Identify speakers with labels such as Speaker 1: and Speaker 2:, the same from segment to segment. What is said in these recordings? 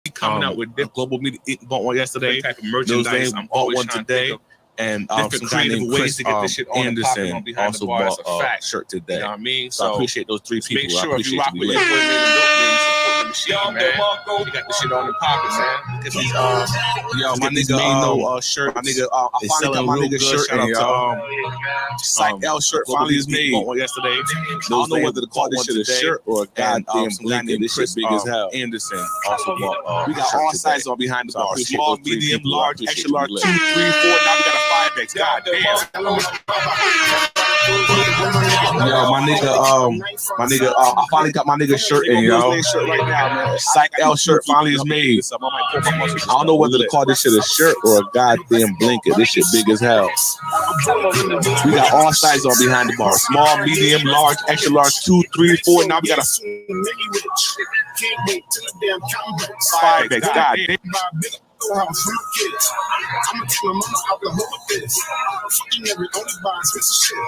Speaker 1: coming out with global media. Bought one yesterday. Type of merchandise. I'm bought one today. And some creative ways to get this shit on Anderson on Behind the Bar. That's a fact. Shirt today. You know what I mean? So I appreciate those three people. Make sure if you rock with your boy, man, support the machine, man. You got this shit on the poppin', man. Get these, yo, my nigga, no shirt. My nigga, I finally got my nigga shirt. Shout out to Psych L shirt. Finally is made. Bought one yesterday. I don't know whether to call this shit a shirt or a goddamn blanket. This shit big as hell. Anderson also bought. We got all sizes on Behind the Bar. Small, medium, large, extra large, 2, 3, 4. Now we got a 5X. God damn. Yo, my nigga, I finally got my nigga shirt in, yo. Right now, man. Psych L shirt finally is made. I don't know whether to call this shit a shirt or a goddamn blanket. This shit big as hell. We got all sizes on Behind the Bar. Small, medium, large, extra large, 2, 3, 4. Now we got a 5X. God damn. How free kids. I'ma tell them I'm out the hood with this. Fucking every only buying expensive shit.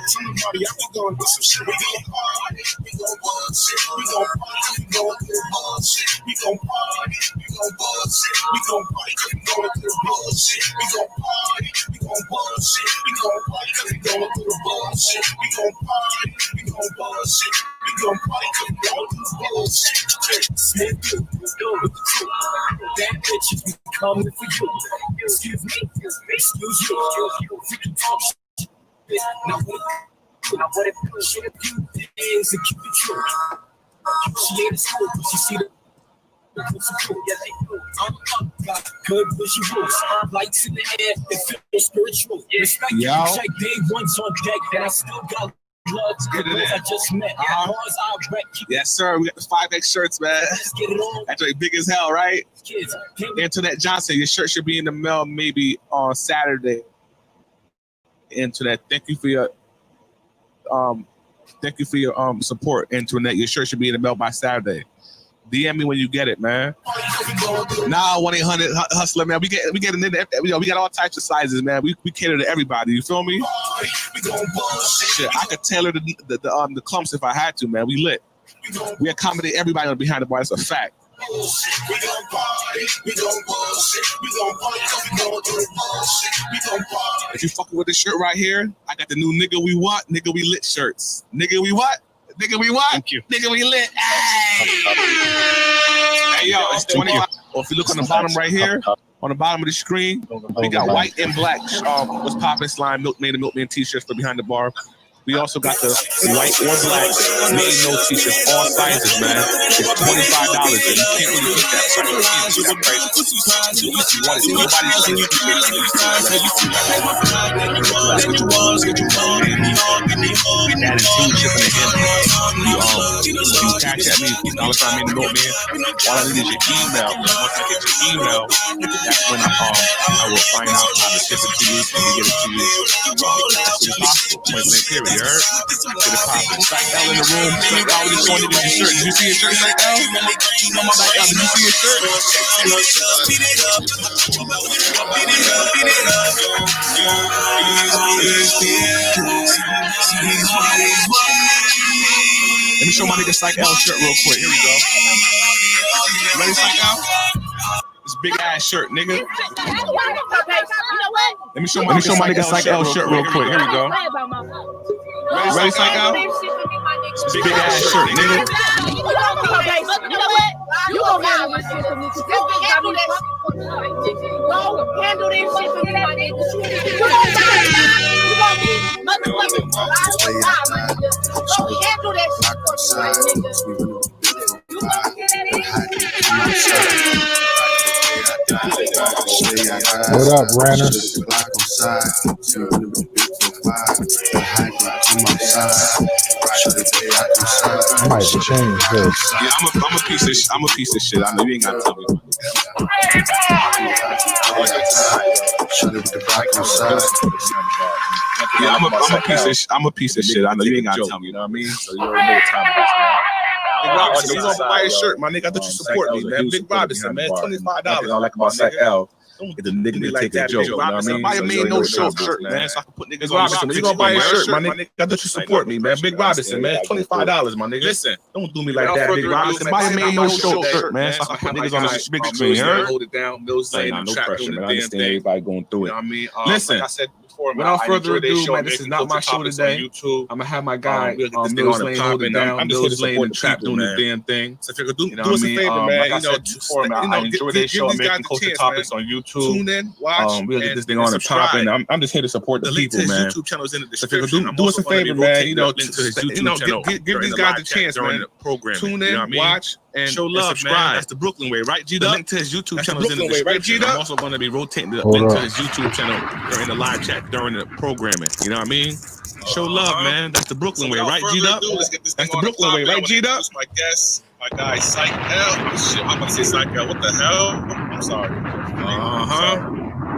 Speaker 1: Somebody out there going do some shit. We gon' party, we gon' bullshit. We gon' party, we gon' do bullshit. We gon' party, we gon' bullshit. We gon' party, we gon' do bullshit. We gon' party, we gon' bullshit. We gon' party, we gon' do bullshit. We gon' party, we gon' bullshit. We gon' party, we gon' do bullshit. Smith, you do with the truth. That bitch is coming for you. Excuse me, excuse you. Freaking talk shit. Now what if you shit a few things and keep it true? She ain't a school, but she see the yeah, they do. Got good visuals, lights in the air, it feels spiritual. Respect you, check day one's on deck, and I still got love to the boys I just met. Yes, sir. We got the 5X shirts, man. Let's get it on. That's like big as hell, right? Kids, Internet Johnson, your shirt should be in the mail maybe on Saturday. Internet, thank you for your support, Internet. Your shirt should be in the mail by Saturday. DM me when you get it, man. Nah, 1-800 Hustler, man. We get we got all types of sizes, man. We cater to everybody. You feel me? Shit, I could tailor the clumps if I had to, man. We lit. We accommodate everybody on Behind the Bar. That's a fact. We gon' party, we gon' bullshit, we gon' party, we gon' do bullshit, we gon' party. If you fucking with this shirt right here, I got the new Nigga We What, Nigga We Lit shirts. Nigga We What? Nigga We What? Thank you. Nigga We Lit. Hey, yo, it's 25. Or if you look on the bottom right here, on the bottom of the screen, we got white and black. What's poppin' slime, Milkman and Milkman t-shirts for Behind the Bar. We also got the white or black Maine no t-shirts, all sizes, man. It's $25, and you can't really get that price. You can't get that price. If you want it, nobody's going to get that is two shipping again. You catch at me, $$sign Maine Milkman. All I need is your email. And once I get your email, that's when I will find out how to ship it to you and get it to you as soon as possible. Point blank period. You heard? Get it poppin'. Psych L in the room. Psych L just showing you your shirt. Did you see your shirt, Psych L? Psych L, did you see your shirt? Let me show my nigga Psych L shirt real quick. Here we go. Ready, Psych L? This big ass shirt, nigga. Let me show my nigga Psych L shirt real quick. Here we go. Ready, Psych L? This big ass shirt, nigga.
Speaker 2: You know what? You gonna handle this shit for me. This bitch got me go handle this shit for me, my nigga. You gonna be motherfucking go handle that shit for me, my nigga. You gonna get that in?
Speaker 3: What up, Ranner? I might change this.
Speaker 1: Yeah, I'm a piece of shit. I know you ain't gotta tell me. Yeah, I'm a piece of shit. I know you ain't gotta tell me. You know what I mean? So you already know what time it is, man. Hey, Robinson, you gonna buy a shirt, my nigga? I thought you support me, man. Big Robinson, man. $25.
Speaker 4: I like about Psych L.
Speaker 1: Don't get the nigga to take a joke. You know what I mean? Buy a Maine no show shirt, man. So I can put niggas on. Robinson, when you gonna buy a shirt, my nigga? I thought you support me, man. Big Robinson, man. $25, my nigga. Listen, don't do me like that, Big Robinson. Buy a Maine no show shirt, man. So I can put niggas on the big screen. Hold it down, Millz lane, no pressure, man. I understand everybody going through it. You know what I mean? Listen, like I said before, without further ado, man, this is not my show today. I'm gonna have my guy Millz lane hold it down. I'm just here to support the trap doing the damn thing. So if you could do us a favor, man. Like I said before, man, I enjoy their show. I'm making culture topics on YouTube. Tune in, watch. We'll get this thing on and popping. I'm just here to support the people, man. YouTube channel is in the description. Do us a favor, man. You know, link to his YouTube channel. Give these guys a chance, man. Tune in, watch, and show love, man. That's the Brooklyn way, right? G. The link to his YouTube channel is in the description. I'm also going to be rotating the link to his YouTube channel during the live chat during the programming. You know what I mean? Show love, man. That's the Brooklyn way, right, G. That's the Brooklyn way, right, G. My guest, my guy, Psych L. Shit, I'm gonna say Psych L. What the hell? I'm sorry.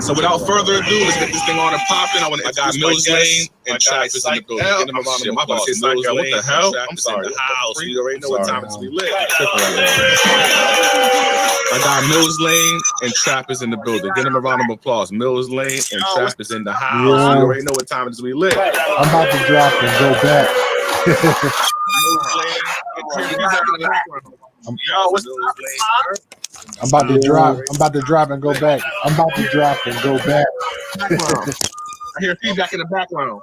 Speaker 1: So without further ado, let's get this thing on and popping. I got Millz lane and Trap is in the building. Get him around the applause. Millz lane. What the hell? I'm sorry. The house. You already know what time it's we lit. I got Millz lane and Trap is in the building. Get him a round of applause. Millz lane and Trap is in the house. You already know what time it is we lit.
Speaker 3: I'm about to drop and go back. I'm about to drop. I'm about to drop and go back. I'm about to drop and go back.
Speaker 1: I hear feedback in the background.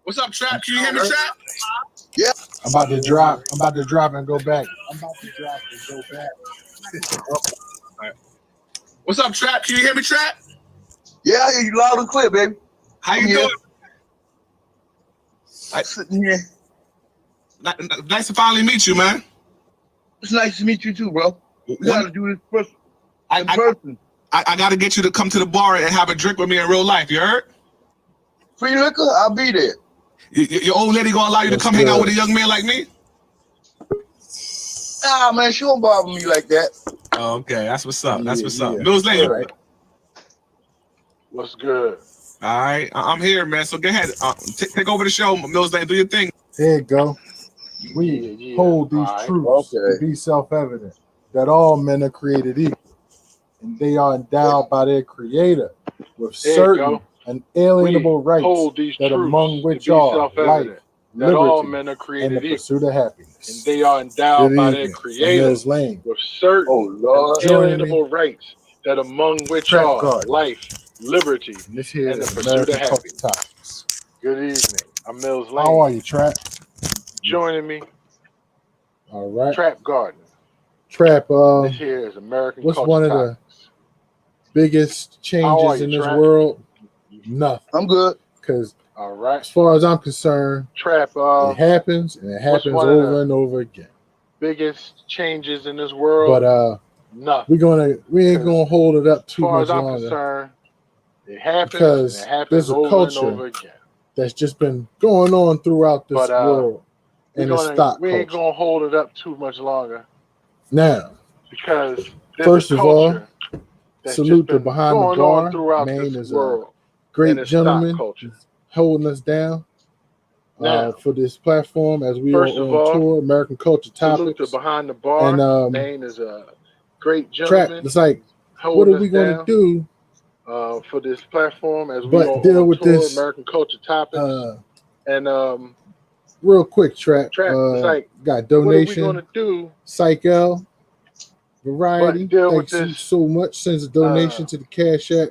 Speaker 1: What's up, Trap? Can you hear me, Trap?
Speaker 4: Yeah.
Speaker 3: I'm about to drop. I'm about to drop and go back. I'm about to drop and go back.
Speaker 1: Right. What's up, Trap? Can you hear me, Trap?
Speaker 4: Yeah, I hear you loud and clear, baby.
Speaker 1: How you doing?
Speaker 4: Sitting here.
Speaker 1: Nice to finally meet you, man.
Speaker 4: It's nice to meet you too, bro. We gotta do this first in person.
Speaker 1: I gotta get you to come to the bar and have a drink with me in real life. You heard?
Speaker 4: Free liquor? I'll be there.
Speaker 1: Your old lady gonna allow you to come hang out with a young man like me?
Speaker 4: Nah, man, she won't bother me like that.
Speaker 1: Oh, okay, that's what's up. That's what's up. Millz lane.
Speaker 4: Right. What's good?
Speaker 1: All right, I'm here, man. So go ahead, take over the show, Millz lane. Do your thing.
Speaker 3: There you go. We hold these truths to be self-evident that all men are created equal, and they are endowed by their Creator with certain unalienable rights that among which are life,
Speaker 5: that all
Speaker 3: liberty,
Speaker 5: men are
Speaker 3: and
Speaker 5: created
Speaker 3: the
Speaker 5: equal,
Speaker 3: pursuit of happiness.
Speaker 5: and they are endowed by their Creator
Speaker 3: Millz lane.
Speaker 5: with certain unalienable rights that among which are life, liberty,
Speaker 3: And this here
Speaker 5: and the
Speaker 3: is
Speaker 5: pursuit
Speaker 3: American
Speaker 5: of
Speaker 3: Culture
Speaker 5: happiness.
Speaker 3: Topics.
Speaker 5: Good evening. I'm Millz Lane.
Speaker 3: How are you, Trap?
Speaker 5: Joining me,
Speaker 3: All right.
Speaker 5: Trap Gardner.
Speaker 3: Trap,
Speaker 5: This here is American
Speaker 3: what's
Speaker 5: Culture
Speaker 3: one of
Speaker 5: Topics.
Speaker 3: the biggest
Speaker 5: How are
Speaker 3: changes
Speaker 5: you,
Speaker 3: in this
Speaker 5: Trap?
Speaker 3: world? Nothing.
Speaker 4: I'm good.
Speaker 3: Because
Speaker 5: All right.
Speaker 3: as far as I'm concerned,
Speaker 5: Trap,
Speaker 3: it happens and it happens
Speaker 5: one of
Speaker 3: over
Speaker 5: the
Speaker 3: and over again.
Speaker 5: biggest changes in this world,
Speaker 3: But
Speaker 5: nothing.
Speaker 3: we ain't gonna hold it up
Speaker 5: As
Speaker 3: too
Speaker 5: far
Speaker 3: much
Speaker 5: as I'm
Speaker 3: longer
Speaker 5: concerned, it happens
Speaker 3: because
Speaker 5: and it happens
Speaker 3: there's a
Speaker 5: over
Speaker 3: culture
Speaker 5: and over again.
Speaker 3: that's just been going on throughout this
Speaker 5: But,
Speaker 3: world, and it's thought
Speaker 5: we ain't
Speaker 3: culture.
Speaker 5: gonna hold it up too much longer
Speaker 3: Now,
Speaker 5: because there's
Speaker 3: first
Speaker 5: a
Speaker 3: of all,
Speaker 5: culture that's
Speaker 3: salute
Speaker 5: just
Speaker 3: to
Speaker 5: been
Speaker 3: Behind
Speaker 5: going on
Speaker 3: DaBar.
Speaker 5: throughout
Speaker 3: Maine
Speaker 5: this
Speaker 3: is
Speaker 5: world,
Speaker 3: a great
Speaker 5: and it's stock
Speaker 3: gentleman
Speaker 5: culture.
Speaker 3: holding us down
Speaker 5: Now,
Speaker 3: for this platform as we are
Speaker 5: first of
Speaker 3: on
Speaker 5: all,
Speaker 3: tour, American Culture
Speaker 5: salute
Speaker 3: Topics.
Speaker 5: to Behind DaBar.
Speaker 3: And
Speaker 5: Maine is a great
Speaker 3: Trap,
Speaker 5: gentleman.
Speaker 3: it's like, what
Speaker 5: holding
Speaker 3: are we
Speaker 5: us
Speaker 3: going to
Speaker 5: down,
Speaker 3: do
Speaker 5: for this platform as we
Speaker 3: but
Speaker 5: are
Speaker 3: deal
Speaker 5: on
Speaker 3: with
Speaker 5: tour,
Speaker 3: this
Speaker 5: American Culture Topics.
Speaker 3: uh,
Speaker 5: And
Speaker 3: real quick, Trap?
Speaker 5: it's like,
Speaker 3: got
Speaker 5: what are we
Speaker 3: donation,
Speaker 5: gonna do
Speaker 3: Psych L, Variety.
Speaker 5: but deal with
Speaker 3: Thanks you
Speaker 5: this?
Speaker 3: so much. Sends a donation to the Cash App.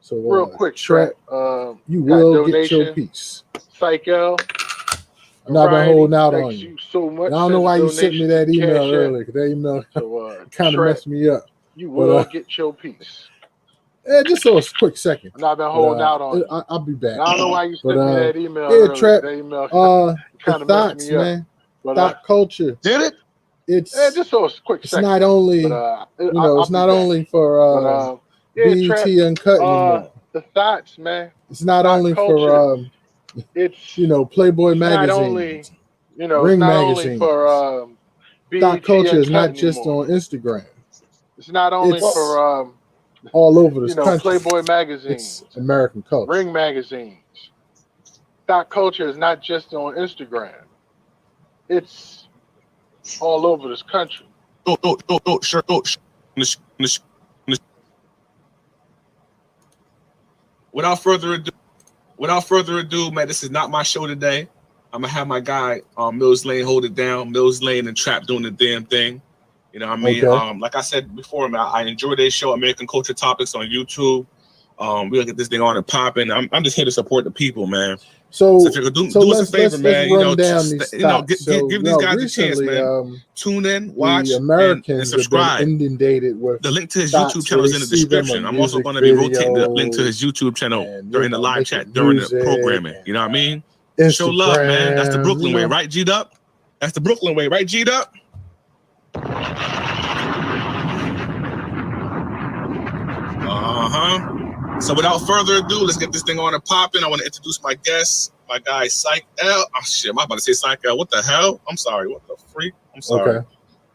Speaker 3: So
Speaker 5: Real quick,
Speaker 3: Trap,
Speaker 5: got
Speaker 3: you will get your
Speaker 5: donation.
Speaker 3: piece.
Speaker 5: Psycho.
Speaker 3: And I've been holding out
Speaker 5: Thanks
Speaker 3: on you.
Speaker 5: so much.
Speaker 3: And I don't know why you sent me that email earlier, because that email
Speaker 5: So,
Speaker 3: kind of messed me up.
Speaker 5: You will
Speaker 3: But,
Speaker 5: get your piece.
Speaker 3: Just so a quick second.
Speaker 5: And I've been holding out on you.
Speaker 3: I'll be back.
Speaker 5: I don't know why you sent me that email
Speaker 3: yeah,
Speaker 5: earlier.
Speaker 3: Trap,
Speaker 5: That email
Speaker 3: the
Speaker 5: kind of
Speaker 3: thoughts,
Speaker 5: messed me up.
Speaker 3: man.
Speaker 5: But,
Speaker 3: Thought culture.
Speaker 4: Did it?
Speaker 3: It's
Speaker 5: just so a quick
Speaker 3: it's
Speaker 5: second.
Speaker 3: not only
Speaker 5: But,
Speaker 3: it's not only for BET
Speaker 5: Trap,
Speaker 3: Uncut anymore.
Speaker 5: the thoughts, man.
Speaker 3: It's not
Speaker 5: Thought
Speaker 3: only
Speaker 5: culture.
Speaker 3: for
Speaker 5: It's
Speaker 3: Playboy
Speaker 5: not
Speaker 3: magazine.
Speaker 5: only
Speaker 3: Ring
Speaker 5: it's not
Speaker 3: magazine.
Speaker 5: only for
Speaker 3: Thought
Speaker 5: BET
Speaker 3: culture is not
Speaker 5: Uncut
Speaker 3: just
Speaker 5: anymore.
Speaker 3: on Instagram.
Speaker 5: It's not only
Speaker 3: It's
Speaker 5: for
Speaker 3: all over this country.
Speaker 5: Playboy magazines,
Speaker 3: It's American culture.
Speaker 5: Ring magazines. Thought culture is not just on Instagram. It's all over this country.
Speaker 1: without further ado, man, this is not my show today. I'm gonna have my guy Millz Lane hold it down. Millz Lane and Trap doing the damn thing. You know what I mean?
Speaker 3: Okay.
Speaker 1: Like I said before, man, I enjoy their show, American Culture Topics on YouTube. We're gonna get this thing on and popping. I'm just here to support the people, man. So if you could do us a favor, man, give these guys a chance, man. Tune in, watch, and subscribe.
Speaker 3: Inundated with
Speaker 1: the link to his YouTube channel is in the description. I'm also going to be rotating the link to his YouTube channel during the live chat, during the programming. You know what I mean?
Speaker 3: Instagram,
Speaker 1: show love, man. That's the Brooklyn way, right, G'd up? That's the Brooklyn way, right, G'd up? So without further ado, let's get this thing on and popping. I want to introduce my guest, my guy Psych L. Oh shit, am I about to say Psych L? What the hell? I'm sorry. What the freak? I'm sorry.
Speaker 3: Okay.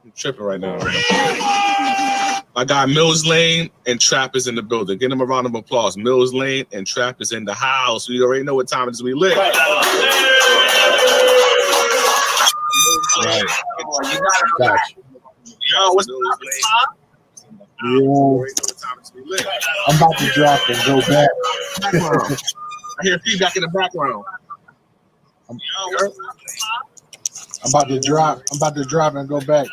Speaker 1: I'm tripping right now. My guy Millz Lane and Trap is in the building. Give him a round of applause. Millz Lane and Trap is in the house. We already know what time it is. We lit. Right.
Speaker 3: Gotcha.
Speaker 1: Yo, what's Millz Lane?
Speaker 3: I'm about to drop and go back.
Speaker 1: I hear feedback in the background.
Speaker 3: I'm about to drop. I'm about to drop and go back.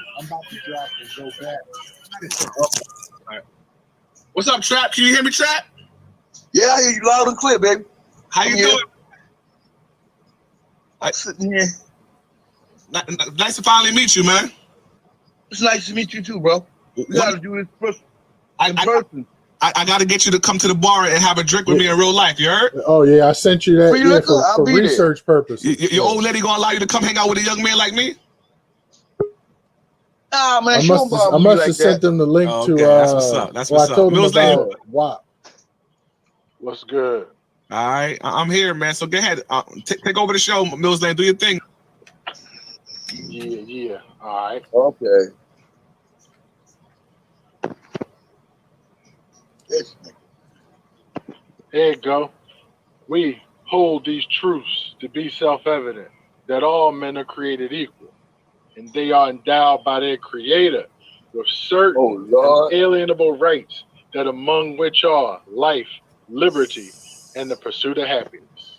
Speaker 1: Right. What's up, Trap? Can you hear me, Trap?
Speaker 4: Yeah, I hear you loud and clear, baby.
Speaker 1: How you doing?
Speaker 4: I'm sitting here.
Speaker 1: Nice to finally meet you, man.
Speaker 4: It's nice to meet you too, bro. We gotta do this person. I
Speaker 1: gotta get you to come to the bar and have a drink with me in real life. You heard?
Speaker 3: Oh yeah, I sent you that for research purposes.
Speaker 1: Your old lady gonna allow you to come hang out with a young man like me?
Speaker 4: Ah, man,
Speaker 3: I must have sent them the link to.
Speaker 1: That's what's up. That's what's up.
Speaker 3: Millz Lane. Wow.
Speaker 5: What's good?
Speaker 1: All right, I'm here, man. So go ahead, take over the show, Millz Lane. Do your thing.
Speaker 5: Yeah. All right.
Speaker 4: Okay.
Speaker 5: There you go. We hold these truths to be self-evident, that all men are created equal, and they are endowed by their creator with certain inalienable rights, that among which are life, liberty, and the pursuit of happiness.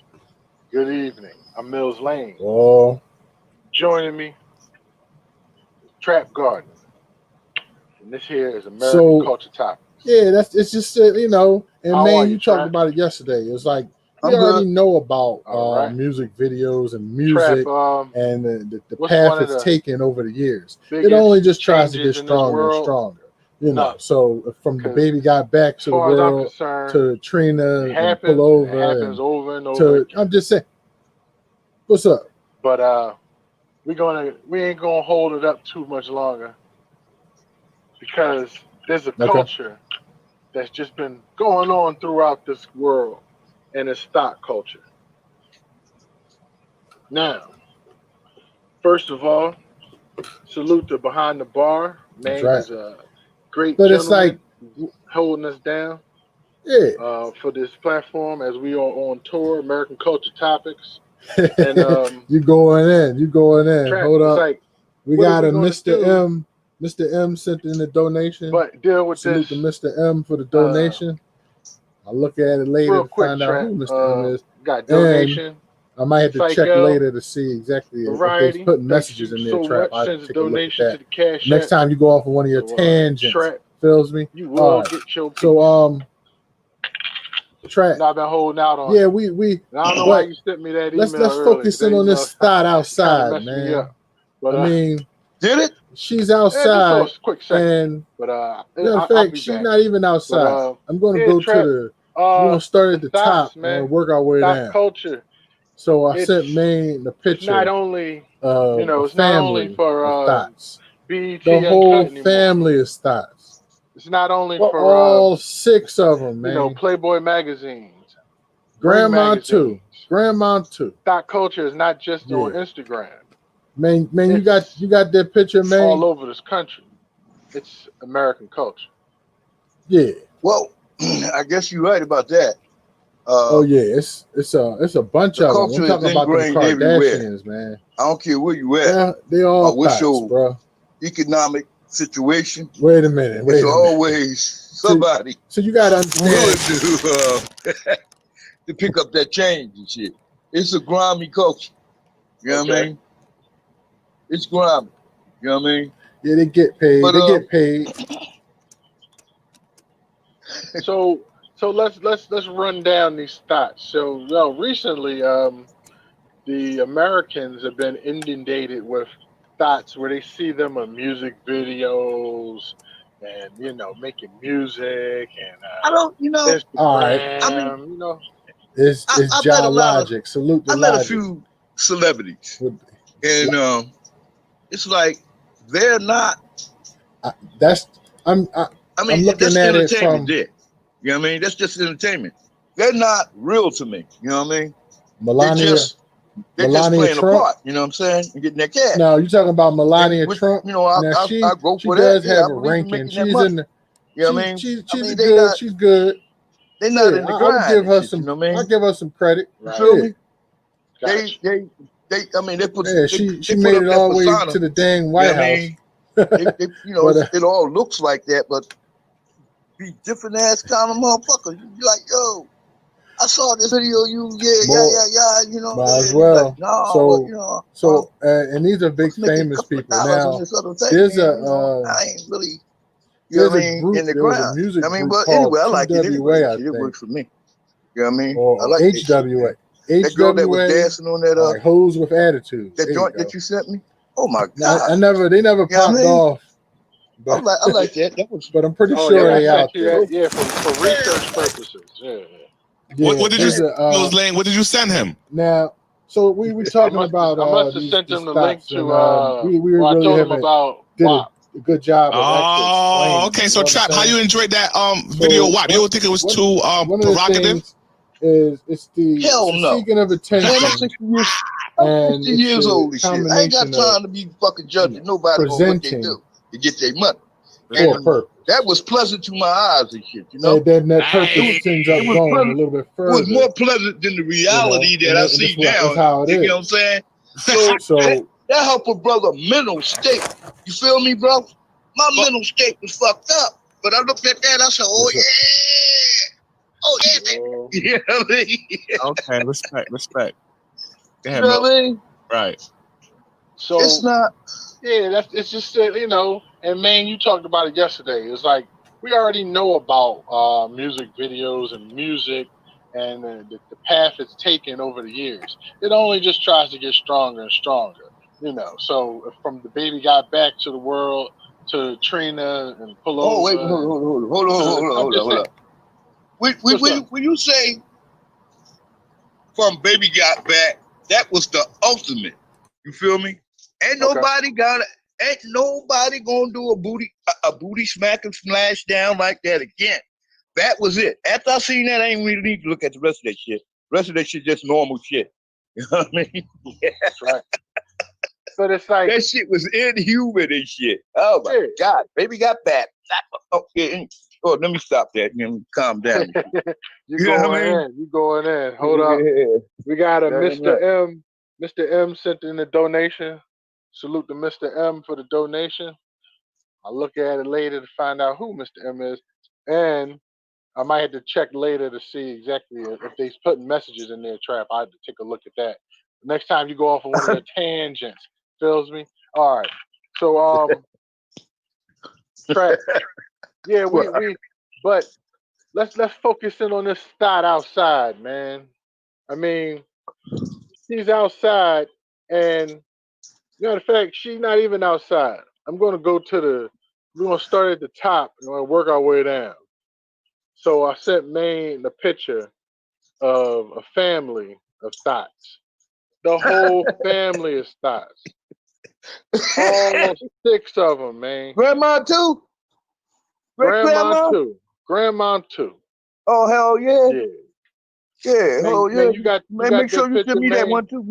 Speaker 5: Good evening. I'm Millz Lane.
Speaker 3: Oh.
Speaker 5: Joining me, Trap Gardner. And this here is American Culture Topics.
Speaker 3: Yeah, it's just and man, you talked about it yesterday. It's like we already know about music videos and music and the path it's taken over the years. It only just tries to get stronger and stronger. So from the Baby Got Back to the world to Trina and Pull Over,
Speaker 5: it happens over and over.
Speaker 3: I'm just saying, what's up?
Speaker 5: But we ain't gonna hold it up too much longer, because there's a culture that's just been going on throughout this world, and it's thought culture. Now, first of all, salute to Behind DaBar. Maine is a great gentleman,
Speaker 3: it's like
Speaker 5: holding us down for this platform as we are on tour, American Culture Topics. And
Speaker 3: you going in. Hold up.
Speaker 5: Like,
Speaker 3: we got a Mr. M. Mr. M sent in a donation.
Speaker 5: But deal with
Speaker 3: salute
Speaker 5: this.
Speaker 3: to Mr. M for the donation. I'll look at it later to find out who Mr. M is.
Speaker 5: Got donation.
Speaker 3: And I might have to check later to see exactly if they're putting messages in there. Trap. I'll take a look at that. Next time you go off on one of your tangents, feels me?
Speaker 5: You will get your
Speaker 3: Trap.
Speaker 5: I've been holding out on.
Speaker 3: Yeah, we.
Speaker 5: I don't know why you sent me that email.
Speaker 3: Let's focus in on this thought outside, man.
Speaker 5: But,
Speaker 3: I mean,
Speaker 4: did it?
Speaker 3: She's outside,
Speaker 5: and
Speaker 3: in fact, she's not even outside. I'm going to go to the. We're going to start at the top and work our way down.
Speaker 5: Culture.
Speaker 3: So I sent Maine the picture.
Speaker 5: Not only, it's not only for
Speaker 3: thoughts.
Speaker 5: BET.
Speaker 3: The whole family is thoughts.
Speaker 5: It's not only for
Speaker 3: all 6 of them, man.
Speaker 5: Playboy magazines.
Speaker 3: Grandma too.
Speaker 5: Thought culture is not just on Instagram.
Speaker 3: Man, you got that picture, man.
Speaker 5: All over this country. It's American culture.
Speaker 3: Yeah.
Speaker 4: Well, I guess you're right about that.
Speaker 3: It's a bunch of them. We're talking about the Kardashians, man.
Speaker 4: I don't care where you at.
Speaker 3: Yeah, they all thoughts, bro.
Speaker 4: Economic situation.
Speaker 3: Wait a minute.
Speaker 4: It's always somebody.
Speaker 3: So you got to understand.
Speaker 4: to pick up that change and shit. It's a grimy culture. You know what I mean? It's grimy. You know what I mean?
Speaker 3: Yeah, they get paid.
Speaker 4: But,
Speaker 3: They get paid.
Speaker 5: So let's run down these thoughts. So recently, the Americans have been inundated with thoughts where they see them on music videos and making music and
Speaker 4: I don't,
Speaker 5: Instagram.
Speaker 3: All right.
Speaker 4: I mean,
Speaker 3: It's
Speaker 4: I
Speaker 3: John
Speaker 4: met a lot of-
Speaker 3: Logic. Salute the
Speaker 4: I met
Speaker 3: Logic.
Speaker 4: a few celebrities,
Speaker 3: With-
Speaker 4: and it's like they're not.
Speaker 3: I'm
Speaker 4: I mean,
Speaker 3: I'm looking
Speaker 4: that's
Speaker 3: at it
Speaker 4: entertainment.
Speaker 3: from-
Speaker 4: There, you know what I mean? That's just entertainment. They're not real to me. You know what I mean?
Speaker 3: Melania.
Speaker 4: They're just
Speaker 3: Melania
Speaker 4: playing
Speaker 3: Trump?
Speaker 4: a part. You know what I'm saying? And getting their cash.
Speaker 3: No, you're talking about Melania
Speaker 4: Which,
Speaker 3: Trump.
Speaker 4: You know, I
Speaker 3: Now,
Speaker 4: go
Speaker 3: she
Speaker 4: for
Speaker 3: does
Speaker 4: that. Yeah,
Speaker 3: have
Speaker 4: I
Speaker 3: a
Speaker 4: believe in
Speaker 3: ranking.
Speaker 4: making that
Speaker 3: She's
Speaker 4: money.
Speaker 3: in the.
Speaker 4: You know what I mean?
Speaker 3: She's
Speaker 4: they
Speaker 3: good.
Speaker 4: not-
Speaker 3: She's good.
Speaker 4: They're not in the
Speaker 3: I
Speaker 4: grind.
Speaker 3: would give her
Speaker 4: shit,
Speaker 3: some.
Speaker 4: You know what I mean?
Speaker 3: I give her some credit.
Speaker 4: You feel me?
Speaker 5: Gotcha.
Speaker 4: They. I mean, they put.
Speaker 3: Yeah,
Speaker 4: they,
Speaker 3: she
Speaker 4: they
Speaker 3: made
Speaker 4: put
Speaker 3: it
Speaker 4: up
Speaker 3: all the
Speaker 4: that
Speaker 3: way
Speaker 4: persona.
Speaker 3: to the dang
Speaker 4: You know
Speaker 3: White
Speaker 4: what I
Speaker 3: House.
Speaker 4: mean? They,
Speaker 3: But,
Speaker 4: it all looks like that, but be different ass kind of motherfuckers. You be like, yo, I saw this video. You, yeah. You know,
Speaker 3: Might as
Speaker 4: and
Speaker 3: well.
Speaker 4: Like, no,
Speaker 3: So-
Speaker 4: but, you know,
Speaker 3: So, and these are big
Speaker 4: let's make a
Speaker 3: famous
Speaker 4: couple of
Speaker 3: people.
Speaker 4: dollars
Speaker 3: Now,
Speaker 4: on this other thing,
Speaker 3: there's
Speaker 4: man,
Speaker 3: a,
Speaker 4: you know, I ain't really. You
Speaker 3: there's
Speaker 4: know what I
Speaker 3: a
Speaker 4: mean?
Speaker 3: group.
Speaker 4: In the
Speaker 3: There was a
Speaker 4: ground.
Speaker 3: music
Speaker 4: I mean,
Speaker 3: group
Speaker 4: but
Speaker 3: called
Speaker 4: anyway, I like it anyway.
Speaker 3: TWA, I
Speaker 4: Shit, it
Speaker 3: think,
Speaker 4: works for me. You know what I mean?
Speaker 3: or
Speaker 4: I like that shit,
Speaker 3: HWA.
Speaker 4: man. That girl that was
Speaker 3: HWA,
Speaker 4: dancing on that
Speaker 3: like Hoes with Attitude.
Speaker 4: that
Speaker 3: There you
Speaker 4: joint
Speaker 3: go.
Speaker 4: that you sent me. Oh my
Speaker 3: Now,
Speaker 4: god!
Speaker 3: they never
Speaker 4: You know what I
Speaker 3: popped
Speaker 4: mean?
Speaker 3: off, but
Speaker 4: I like that. That was
Speaker 3: but I'm pretty
Speaker 5: Oh
Speaker 3: sure
Speaker 5: yeah,
Speaker 3: they
Speaker 5: I
Speaker 3: out
Speaker 5: sent you
Speaker 3: there.
Speaker 5: that. Yeah, for research purposes. Yeah.
Speaker 3: Yeah,
Speaker 1: What did you
Speaker 3: there's a,
Speaker 1: Lane? What did you send him?
Speaker 3: now. So we talking about
Speaker 5: I must have
Speaker 3: these
Speaker 5: sent them the link
Speaker 3: thoughts,
Speaker 5: to.
Speaker 3: and we
Speaker 5: Well, I
Speaker 3: really
Speaker 5: told them
Speaker 3: haven't
Speaker 5: about
Speaker 3: did
Speaker 5: WAP.
Speaker 3: a good job of actually
Speaker 1: Oh,
Speaker 3: explaining.
Speaker 1: okay.
Speaker 3: You
Speaker 1: So
Speaker 3: know what
Speaker 1: Trap,
Speaker 3: I'm
Speaker 1: how you
Speaker 3: saying?
Speaker 1: enjoyed that video? WAP? You don't think it was too
Speaker 3: one of the
Speaker 1: provocative?
Speaker 3: things is it's the
Speaker 4: Hell no.
Speaker 3: seeking of
Speaker 4: man.
Speaker 3: attention,
Speaker 4: I'm 60 years.
Speaker 3: and
Speaker 4: 60
Speaker 3: it's
Speaker 4: years
Speaker 3: the
Speaker 4: old and shit. I ain't got
Speaker 3: combination
Speaker 4: time
Speaker 3: of
Speaker 4: to be fucking judging nobody on what they
Speaker 3: presenting
Speaker 4: do to get their money.
Speaker 3: for a
Speaker 4: And
Speaker 3: purpose.
Speaker 4: that was pleasant to my eyes and shit. You know,
Speaker 3: And then that purpose
Speaker 1: Hey.
Speaker 3: ends up
Speaker 4: It was
Speaker 3: going
Speaker 4: pleasant.
Speaker 3: a little bit
Speaker 4: it
Speaker 3: further.
Speaker 4: was more pleasant than the reality
Speaker 3: You know,
Speaker 4: that I
Speaker 3: and
Speaker 4: see
Speaker 3: that's
Speaker 4: now.
Speaker 3: how it
Speaker 4: You know what I'm
Speaker 3: is.
Speaker 4: saying? So
Speaker 3: So
Speaker 4: that helped a brother mental state. You feel me, bro? My mental state was fucked up. But I looked at that, I said, oh
Speaker 3: Yes,
Speaker 4: yeah. Oh yeah, baby. You know what I mean?
Speaker 1: Okay, respect. Go
Speaker 4: You
Speaker 1: ahead,
Speaker 4: know
Speaker 1: Mel.
Speaker 4: what I mean?
Speaker 1: Right.
Speaker 5: So
Speaker 4: It's not.
Speaker 5: yeah, it's just that, and man, you talked about it yesterday. It's like we already know about music videos and music and the path it's taken over the years. It only just tries to get stronger and stronger, So from the Baby Got Back to the world to Trina and Pullover.
Speaker 4: Oh wait, hold on. When you say from Baby Got Back, that was the ultimate. You feel me? Ain't nobody gonna do a booty smack and smash down like that again. That was it. After I seen that, I ain't really need to look at the rest of that shit. The rest of that shit just normal shit. You know what I mean? Yeah.
Speaker 5: That's right. But it's like
Speaker 4: That shit was inhuman and shit. Oh my God. Baby Got Back. Okay. Oh, let me stop that. Let me calm down.
Speaker 5: You
Speaker 4: know what
Speaker 5: going
Speaker 4: I mean?
Speaker 5: in. You going in. Hold up.
Speaker 4: Yeah.
Speaker 5: We got a
Speaker 4: That's
Speaker 5: Mr. M. Mr. M sent in a donation. Salute to Mr. M for the donation. I'll look at it later to find out who Mr. M is. And I might have to check later to see exactly if they're putting messages in their trap. I have to take a look at that. Next time you go off on one of your tangents. Feels me? All right. So trap. Yeah, but let's focus in on this Thot outside, man. I mean, she's outside, and matter of fact, she's not even outside. We're gonna start at the top and we're gonna work our way down. So I sent Maine a picture of a family of Thots. The whole family is Thots. All 6 of them, man.
Speaker 4: Grandma too?
Speaker 5: Grandma too.
Speaker 4: Oh hell yeah.
Speaker 5: Yeah.
Speaker 4: Yeah,
Speaker 5: Man,
Speaker 4: oh
Speaker 5: man,
Speaker 4: yeah.
Speaker 5: you got
Speaker 4: Make sure
Speaker 5: that
Speaker 4: you
Speaker 5: picture,
Speaker 4: send me that
Speaker 5: man?
Speaker 4: one too.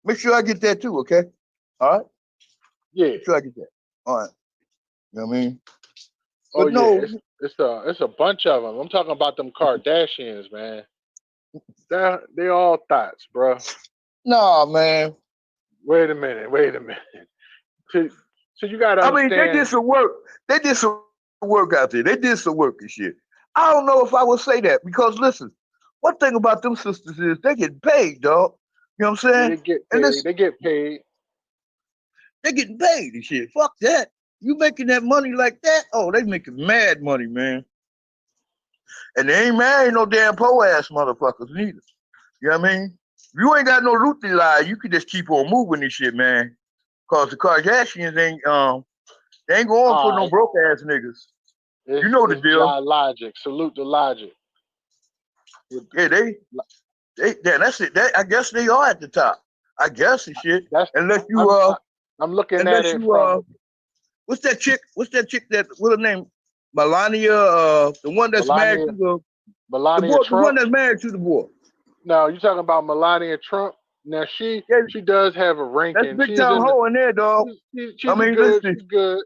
Speaker 4: Make sure I get that too, okay? All right?
Speaker 5: Yeah.
Speaker 4: Make sure I get that. All right. You know what I mean?
Speaker 5: Oh
Speaker 4: But no,
Speaker 5: yeah, it's a bunch of them. I'm talking about them Kardashians, man. They all Thots, bro.
Speaker 4: nah, man.
Speaker 5: Wait a minute. So you gotta
Speaker 4: I mean,
Speaker 5: understand.
Speaker 4: they did some work. They did some work out there. They did some work and shit. I don't know if I would say that because listen, one thing about them sisters is they get paid, dog. You know what I'm saying?
Speaker 5: They get paid.
Speaker 4: And this,
Speaker 5: They get paid.
Speaker 4: they getting paid and shit. Fuck that. You making that money like that? Oh, they making mad money, man. And they ain't married no damn poor ass motherfuckers neither. You know what I mean? If you ain't got no root to lie, you can just keep on moving this shit, man. Cause the Kardashians ain't they ain't going for no broke ass niggas. You know the deal.
Speaker 5: Logic. Salute the logic.
Speaker 4: Yeah, that's it. I guess they are at the top. I guess and shit. Unless you
Speaker 5: I'm looking at it from
Speaker 4: what's that chick what's her name? Melania, the one that's married to the one that's married to the boy.
Speaker 5: No, you talking about Melania Trump? Now she does have a ranking.
Speaker 4: That's big time hoe in there, dog.
Speaker 5: She's good. She's good.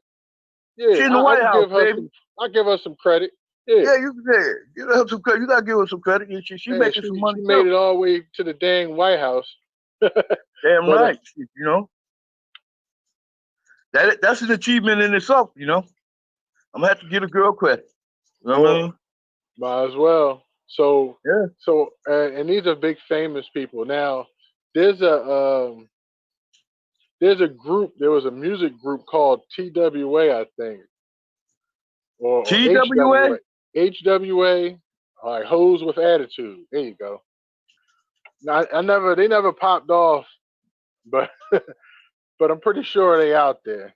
Speaker 5: Yeah,
Speaker 4: she's in the White House, baby.
Speaker 5: I give her some credrit. Yeah,
Speaker 4: you can say it. Give her some credit. You gotta give her some credit. She making some money.
Speaker 5: She made it all the way to the dang White House.
Speaker 4: Damn right, you know. That's an achievement in itself, you know. I'm gonna have to give a girl credit. You know what I mean?
Speaker 5: Might as well. So
Speaker 4: yeah.
Speaker 5: So and these are big famous people. Now there's a group. There was a music group called TWA, I think. Or
Speaker 4: TWA?
Speaker 5: HWA. All right, Hoes with Attitude. There you go. Now they never popped off, but but I'm pretty sure they out there.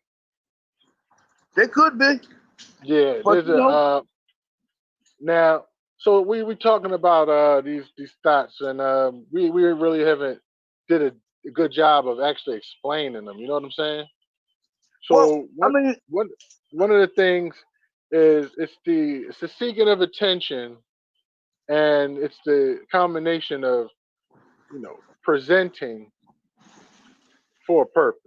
Speaker 4: They could be.
Speaker 5: Yeah, but there's now. So we talking about these stats, and we really haven't did a good job of actually explaining them. You know what I'm saying? So one of the things is it's the seeking of attention, and it's the combination of presenting for a purpose,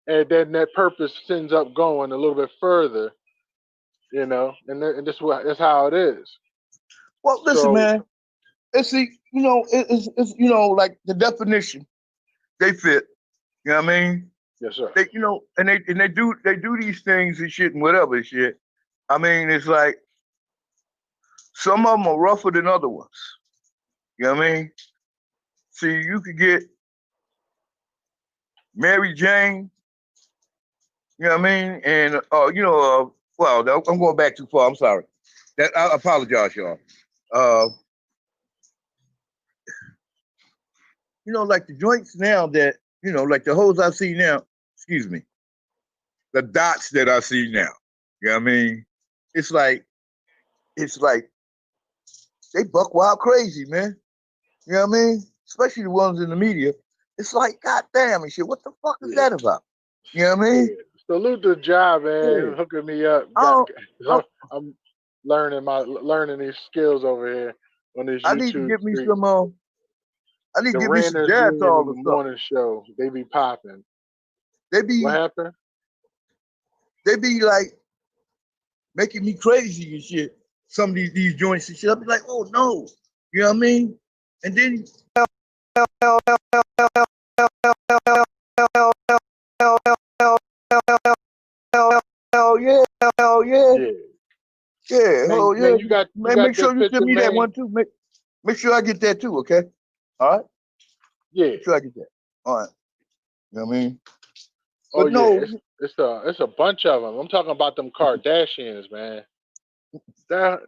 Speaker 5: and then that purpose ends up going a little bit further. And that's how it is.
Speaker 4: Well, listen, man. It's it's like the definition. They fit. You know what I mean?
Speaker 5: Yes, sir.
Speaker 4: They and they do these things and shit and whatever shit. I mean, it's like some of them are rougher than other ones. You know what I mean? See, you could get Mary Jane. You know what I mean? And well, I'm going back too far. I'm sorry. I apologize, y'all. Like the joints now that like the hoes I see now. Excuse me. The dots that I see now. You know what I mean? It's like they buck wild crazy, man. You know what I mean? Especially the ones in the media. It's like, goddamn and shit. What the fuck is that about? You know what I mean?
Speaker 5: Yeah. Salute the job, man. Hooking me up. I'm learning these skills over here on this YouTube.
Speaker 4: I need to get me some. I need to get me some jazz all the
Speaker 5: morning show. They be popping. What happened?
Speaker 4: They be like making me crazy and shit. Some of these joints and shit. I'll be like, oh no, you know what I mean? And then hell yeah. You got make sure you send me that one too. Make sure I get that too, okay? All right?
Speaker 5: Yeah.
Speaker 4: Make sure I get that. All right. You know what I mean?
Speaker 5: But it's a bunch of them. I'm talking about them Kardashians, man.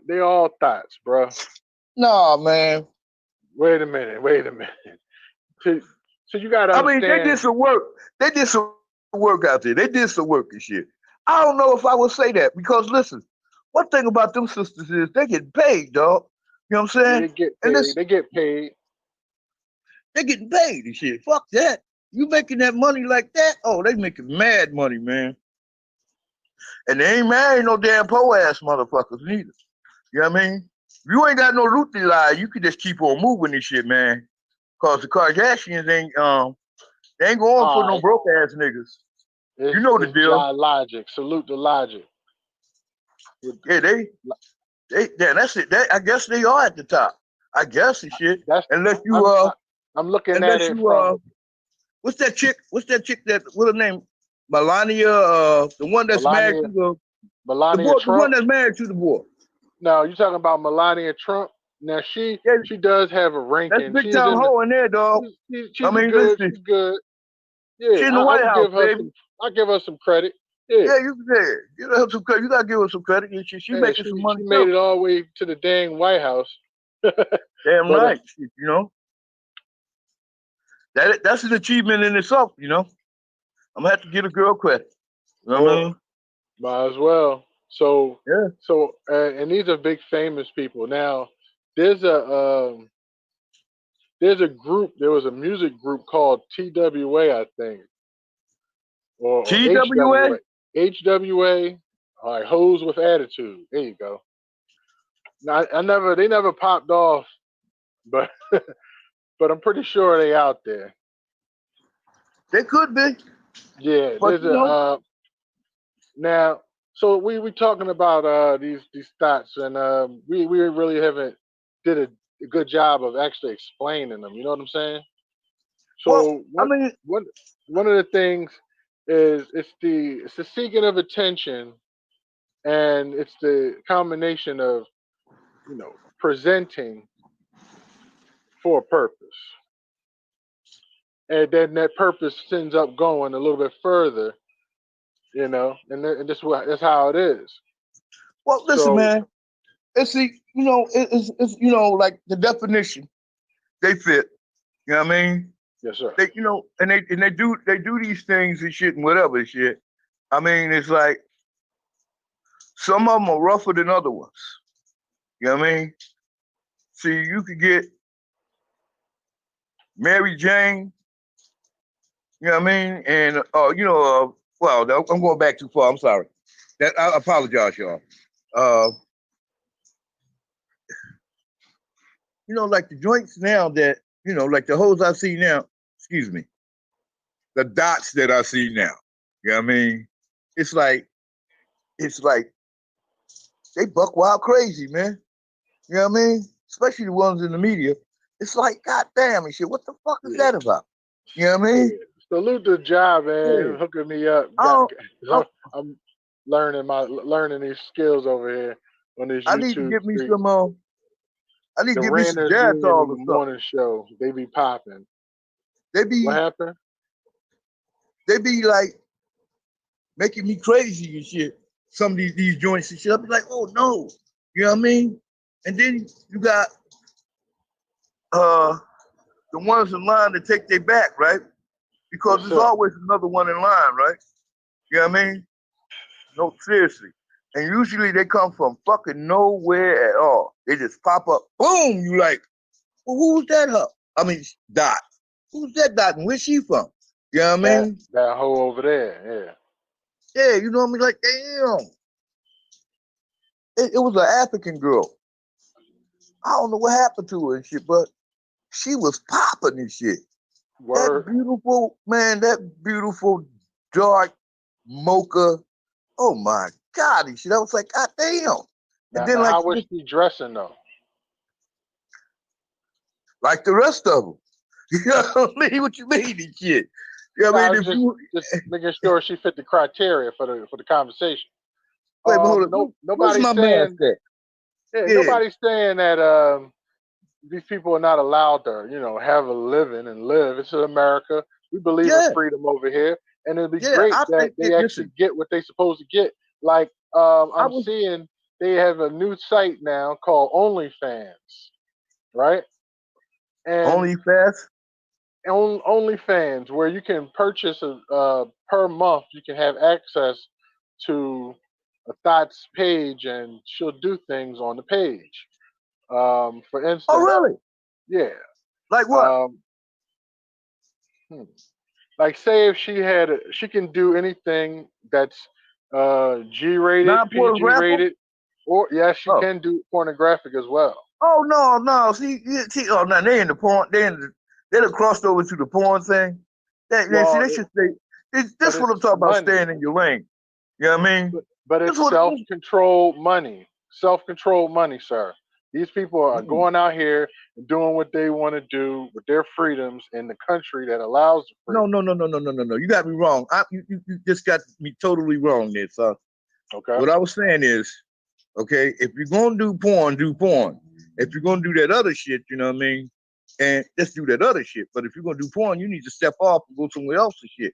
Speaker 5: They all thoughts, bro.
Speaker 4: Nah, man.
Speaker 5: Wait a minute. So you gotta understand.
Speaker 4: I mean, they did some work. They did some work out there. They did some work and shit. I don't know if I would say that because listen, one thing about them sisters is they get paid, dog. You know what I'm saying?
Speaker 5: They get paid. They get paid.
Speaker 4: They getting paid and shit. Fuck that. You making that money like that? Oh, they making mad money, man. And they ain't married no damn poor ass motherfuckers neither. You know what I mean? If you ain't got no root to lie, you can just keep on moving this shit, man. Cause the Kardashians ain't they ain't going for no broke ass niggas. You know the deal.
Speaker 5: Logic. Salute the logic.
Speaker 4: Yeah, that's it. I guess they are at the top. I guess and shit. Unless you
Speaker 5: I'm looking at it from
Speaker 4: what's that chick what's her name? Melania, the one that's married to the
Speaker 5: Melania Trump?
Speaker 4: the one that's married to the boy.
Speaker 5: No, you talking about Melania Trump? Now she does have a ranking.
Speaker 4: That's big time hoe in there, dog.
Speaker 5: She's
Speaker 4: I mean,
Speaker 5: good.
Speaker 4: listen,
Speaker 5: She's good. Yeah,
Speaker 4: she in the White House, baby.
Speaker 5: I give her some credit. Yeah,
Speaker 4: Yeah, you can. You know, some credit. You gotta give her some credit. She making some money.
Speaker 5: She made it all the way to the dang White House.
Speaker 4: Damn right. You know, that's an achievement in itself. You know, I'm gonna have to give a girl credit. You know what I mean?
Speaker 5: Might as well. So
Speaker 4: yeah.
Speaker 5: So and these are big famous people. Now there's a group. There was a music group called TWA, I think, or
Speaker 4: TWA.
Speaker 5: HWA. All right, Hoes with Attitude. There you go. Now they never popped off, but but I'm pretty sure they out there.
Speaker 4: They could be.
Speaker 5: Yeah, but there's now. So we talking about these stats, and we really haven't did a good job of actually explaining them. You know what I'm saying? So
Speaker 4: well,
Speaker 5: one of the things is it's the seeking of attention, and it's the combination of presenting for a purpose, and then that purpose ends up going a little bit further. And that's how it is.
Speaker 4: Well, listen, man. It's it's like the definition. They fit. You know what I mean?
Speaker 5: Yes, sir.
Speaker 4: They and they do these things and shit and whatever shit. I mean, it's like some of them are rougher than other ones. You know what I mean? See, you could get Mary Jane. You know what I mean? And well, I'm going back too far. I'm sorry. I apologize, y'all. Like the joints now that like the hoes I see now. Excuse me. The dots that I see now. You know what I mean? It's like they buck wild crazy, man. You know what I mean? Especially the ones in the media. It's like, goddamn and shit. What the fuck is that about? You know what I mean?
Speaker 5: Yeah. Salute the job, man. Hooking me up. I'm learning these skills over here on this YouTube.
Speaker 4: I need to get me some. I need to get me some jazz all the
Speaker 5: morning show. They be popping. What happened?
Speaker 4: They be like making me crazy and shit. Some of these joints and shit. I be like, oh no, you know what I mean? And then you got the ones in line to take their back, right? Because there's always another one in line, right? You know what I mean? No, seriously. And usually they come from fucking nowhere at all. They just pop up, boom, you like, well, who's that hoe? I mean, Dot. Who's that Dot and where's she from? You know what I mean?
Speaker 5: That hoe over there, yeah.
Speaker 4: Yeah, you know what I mean? Like, damn. It was an African girl. I don't know what happened to her and shit, but she was popping and shit.
Speaker 5: Word.
Speaker 4: That beautiful dark mocha. Oh my God, and shit. I was like, God damn.
Speaker 5: And then how was she dressing though?
Speaker 4: Like the rest of them. You know what I mean? What you mean and shit? You know what I mean?
Speaker 5: Just making sure she fit the criteria for the conversation.
Speaker 4: Wait, but hold on.
Speaker 5: Nobody's saying that. Yeah, nobody's saying that these people are not allowed to, have a living and live. It's in America. We believe in freedom over here, and it'd be great that they actually get what they're supposed to get. Like I'm seeing, they have a new site now called OnlyFans, right? And OnlyFans, where you can purchase per month, you can have access to a Thot's page, and she'll do things on the page. For instance.
Speaker 4: Oh, really?
Speaker 5: Yeah.
Speaker 4: Like what?
Speaker 5: Like say if she can do anything that's G-rated, PG-rated, or she can do pornographic as well.
Speaker 4: Oh no! See, now they in the porn. They done crossed over to the porn thing. They should stay. This what I'm talking about. Staying in your lane. You know what I mean?
Speaker 5: But it's self-controlled money. Self-controlled money, sir. These people are going out here and doing what they want to do with their freedoms in the country that allows the freedom.
Speaker 4: No. You got me wrong. You just got me totally wrong there, son.
Speaker 5: Okay.
Speaker 4: What I was saying is, okay, if you're gonna do porn, If you're gonna do that other shit, you know what I mean, and just do that other shit. But if you're gonna do porn, you need to step off and go somewhere else and shit.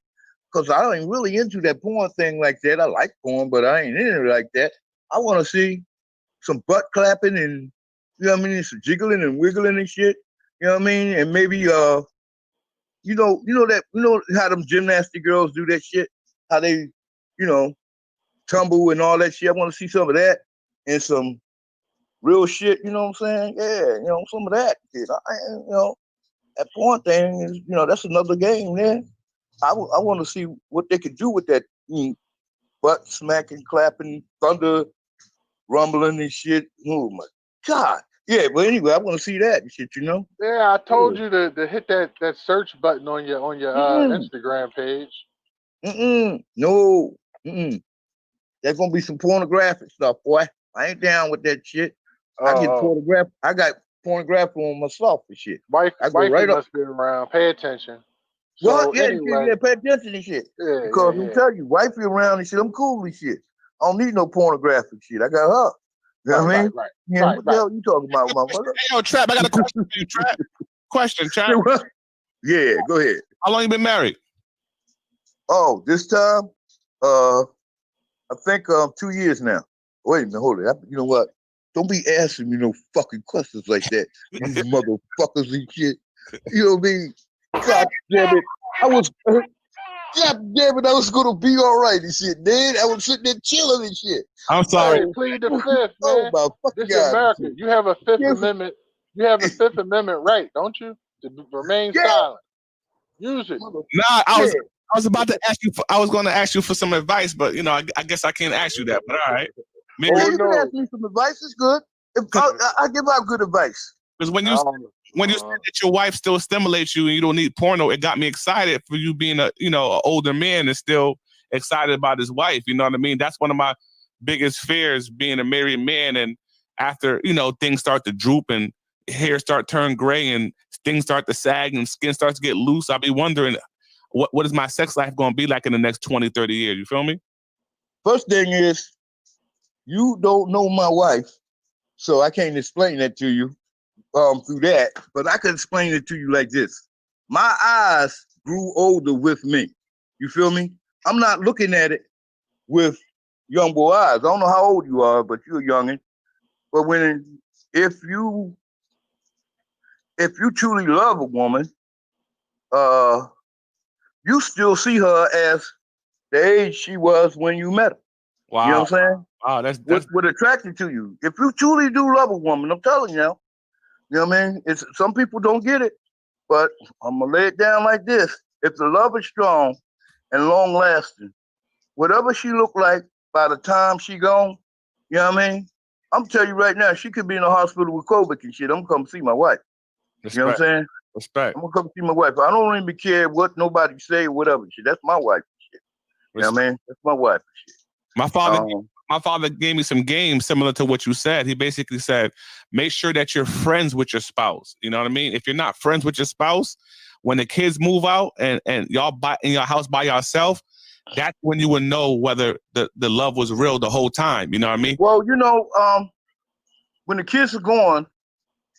Speaker 4: Cause I ain't really into that porn thing like that. I like porn, but I ain't into it like that. I want to see some butt clapping and you know what I mean, some jiggling and wiggling and shit. You know what I mean, and maybe you know how them gymnastic girls do that shit, how they, you know, tumble and all that shit. I want to see some of that and some real shit. You know what I'm saying? Yeah, you know, some of that shit. You know, that porn thing is, you know, that's another game, man. I want to see what they could do with that butt smacking, clapping, thunder, rumbling and shit. Oh my God. Yeah, but anyway, I want to see that and shit, you know?
Speaker 5: Yeah, I told you to hit that search button on your Instagram page.
Speaker 4: No. There's gonna be some pornographic stuff, boy. I ain't down with that shit. I got pornography on myself and shit.
Speaker 5: Wife
Speaker 4: right
Speaker 5: must be around. Pay attention.
Speaker 4: What?
Speaker 5: So
Speaker 4: Yeah,
Speaker 5: anyway,
Speaker 4: pay attention and shit. Because I'm telling you, wifey around and shit, I'm cool and shit. I don't need no pornographic shit. I got her. You know what I mean?
Speaker 5: Right.
Speaker 4: Yeah, what the hell you talking about, motherfucker?
Speaker 1: Hey, yo, Trap, I got a question for you, Trap. Question, Trap.
Speaker 4: Yeah, go ahead.
Speaker 1: How long you been married?
Speaker 4: Oh, this time? I think 2 years now. Wait a minute, hold it. You know what? Don't be asking me no fucking questions like that. You motherfuckers and shit. You know what I mean? God damn it. God damn it, I was gonna be all right and shit, man. I was sitting there chilling and shit.
Speaker 1: I'm sorry.
Speaker 5: Hey, plead the fifth, man.
Speaker 4: Oh my fucking
Speaker 5: This is
Speaker 4: God.
Speaker 5: America. You have a Fifth Amendment. You have a Fifth Amendment right, don't you? To remain silent. Use it.
Speaker 1: Nah, I was about to ask you. I was going to ask you for some advice, but you know, I guess I can't ask you that. But all right, maybe
Speaker 4: you can ask me some advice. It's good. I give out good advice.
Speaker 1: Because when you said that your wife still stimulates you and you don't need porno, it got me excited for you being an older man and still excited about his wife. You know what I mean? That's one of my biggest fears, being a married man. And after things start to droop and hair start turn gray and things start to sag and skin starts to get loose, I'll be wondering what is my sex life going to be like in the next 20, 30 years? You feel me?
Speaker 4: First thing is, you don't know my wife, so I can't explain that to you through that, but I can explain it to you like this. My eyes grew older with me. You feel me? I'm not looking at it with young boy eyes. I don't know how old you are, but you're youngin'. But if you truly love a woman, you still see her as the age she was when you met her.
Speaker 1: Wow.
Speaker 4: You know what I'm saying?
Speaker 1: Wow, that's
Speaker 4: what attracted to you. If you truly do love a woman, I'm telling you now, you know what I mean? It's some people don't get it, but I'm gonna lay it down like this. If the love is strong and long lasting, whatever she look like by the time she gone, you know what I mean? I'm telling you right now, she could be in the hospital with COVID and shit. I'm gonna come see my wife.
Speaker 1: Respect.
Speaker 4: You know what I'm saying?
Speaker 1: Respect.
Speaker 4: I'm gonna come see my wife. I don't even care what nobody say or whatever shit. That's my wife and shit. You know what I mean? That's my wife and shit.
Speaker 1: My father gave me some games similar to what you said. He basically said, make sure that you're friends with your spouse. You know what I mean? If you're not friends with your spouse, when the kids move out and y'all buy in your house by yourself, that's when you would know whether the love was real the whole time. You know what I mean?
Speaker 4: Well, when the kids are gone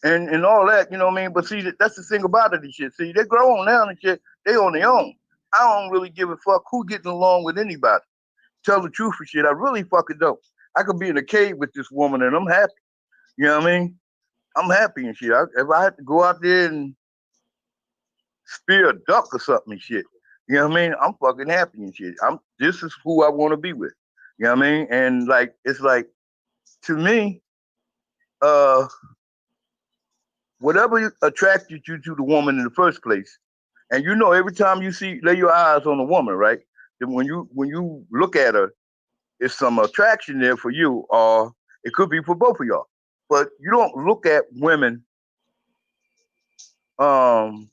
Speaker 4: and all that, you know what I mean? But see, that's the thing about it and shit. See, they're grown now and shit. They on their own. I don't really give a fuck who getting along with anybody. Tell the truth and shit. I really fucking don't. I could be in a cave with this woman and I'm happy. You know what I mean? I'm happy and shit. If I had to go out there and spear a duck or something and shit, you know what I mean? I'm fucking happy and shit. This is who I want to be with. You know what I mean? And it's like, to me, whatever attracted you to the woman in the first place, and every time you lay your eyes on a woman, right? Then when you look at her, it's some attraction there for you, or it could be for both of y'all. But you don't look at women. You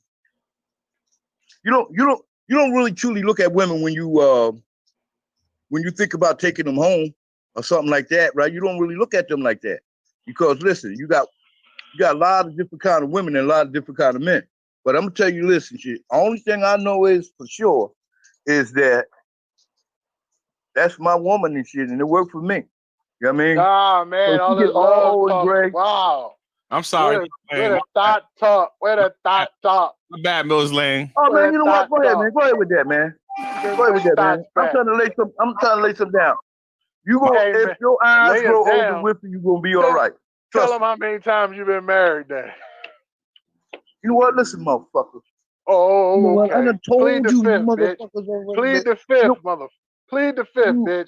Speaker 4: don't really truly look at women when you think about taking them home or something like that, right? You don't really look at them like that because listen, you got a lot of different kind of women and a lot of different kind of men. But I'm gonna tell you, listen, shit. Only thing I know is for sure is that that's my woman and shit, and it worked for me. You know what I mean?
Speaker 5: Nah, man,
Speaker 4: So
Speaker 5: all this love talk.
Speaker 4: gray.
Speaker 5: Wow.
Speaker 6: I'm sorry.
Speaker 5: Where the Thot talk? Where the Thot talk?
Speaker 6: My bad, Millz Lane.
Speaker 4: Oh man, you know what? Go ahead, man. Go ahead with that, man. Go ahead with that, man. I'm trying to lay some down. You go if your eyes grow older with you, gonna be all right.
Speaker 5: Tell them how many times you've been married then.
Speaker 4: You know what? Listen, motherfucker.
Speaker 5: Oh,
Speaker 4: you know what?
Speaker 5: okay.
Speaker 4: I done told
Speaker 5: Plead the
Speaker 4: you,
Speaker 5: fifth,
Speaker 4: motherfuckers already.
Speaker 5: Plead the fifth, mother. Plead the fifth, bitch.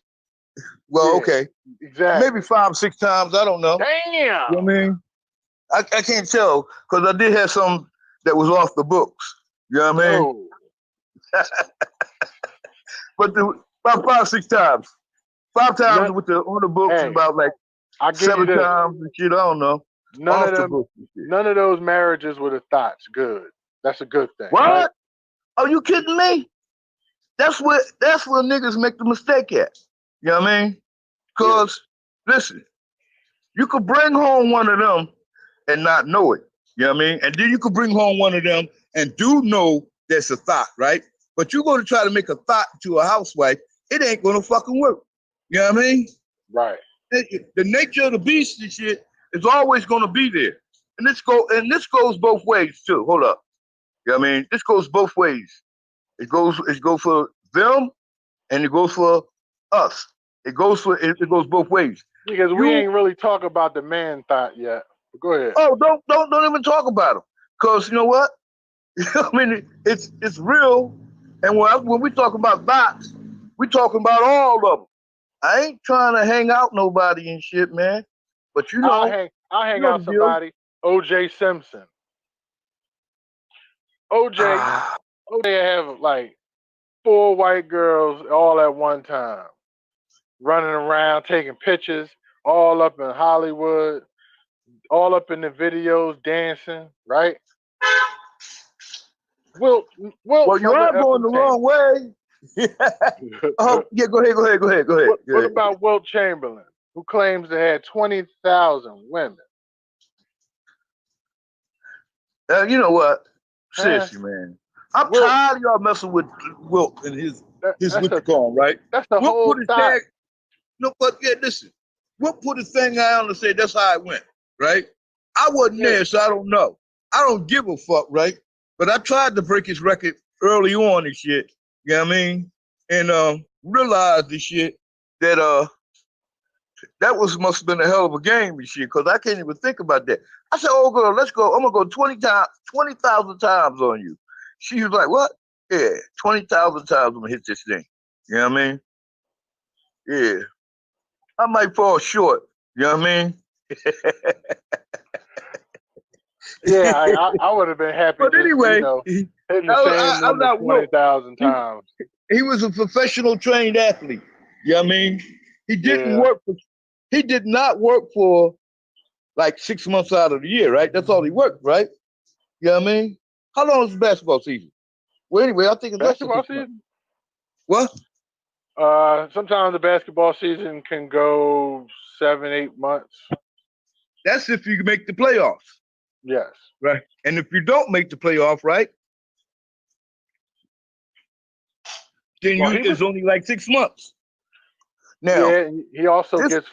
Speaker 4: Well, okay.
Speaker 5: Exactly.
Speaker 4: Maybe 5, 6 times. I don't know.
Speaker 5: Damn.
Speaker 4: You know what I mean? I can't tell because I did have some that was off the books. You know what I mean?
Speaker 5: Oh.
Speaker 4: But about 5, 6 times. 5 times on the books and about like 7 times and shit. I don't know.
Speaker 5: None of those marriages with the Thots good. That's a good thing.
Speaker 4: What?
Speaker 5: Right?
Speaker 4: Are you kidding me? That's where niggas make the mistake at. You know what I mean? Because listen, you could bring home one of them and not know it. You know what I mean? And then you could bring home one of them and do know that's a Thot, right? But you're going to try to make a Thot to a housewife, it ain't going to fucking work. You know what I mean?
Speaker 5: Right.
Speaker 4: The nature of the beast and shit is always going to be there. And this goes both ways too. Hold up. You know what I mean? This goes both ways. It goes for them and it goes for us. It goes both ways.
Speaker 5: Because we ain't really talk about the man Thot yet. But go ahead.
Speaker 4: Oh, don't even talk about them. Cause you know what? I mean, it's real. And when we talk about Thots, we talking about all of them. I ain't trying to hang out nobody and shit, man. But you know,
Speaker 5: I'll hang out somebody. O.J. Simpson. O.J. have like 4 white girls all at one time, running around taking pictures, all up in Hollywood, all up in the videos, dancing, right? Well,
Speaker 4: you are going the wrong way. Oh, yeah, go ahead.
Speaker 5: What about Wilt Chamberlain, who claims to have 20,000 women?
Speaker 4: You know what? Seriously, man. I'm tired of y'all messing with Wilt and his Witcon, right?
Speaker 5: That's the whole thing.
Speaker 4: No, but yeah, listen. Wilt put his thing out and say that's how it went, right? I wasn't there, so I don't know. I don't give a fuck, right? But I tried to break his record early on and shit. You know what I mean? And realized this shit that that must have been a hell of a game and shit, because I can't even think about that. I said, oh girl, let's go. I'm gonna go 20,000 times on you. She was like, what? Yeah, 20,000 times I'm gonna hit this thing. You know what I mean? Yeah. I might fall short. You know what I mean?
Speaker 5: Yeah, I would have been happy.
Speaker 4: But anyway,
Speaker 5: hitting the same number 20,000 times.
Speaker 4: He was a professional trained athlete. You know what I mean? He did not work for like 6 months out of the year, right? That's all he worked, right? You know what I mean? How long is the basketball season? Well, anyway, I think it's
Speaker 5: basketball season.
Speaker 4: What?
Speaker 5: Sometimes the basketball season can go 7-8 months.
Speaker 4: That's if you make the playoffs.
Speaker 5: Yes.
Speaker 4: Right. And if you don't make the playoff, right? Then it's only like 6 months. Now,
Speaker 5: yeah, he also gets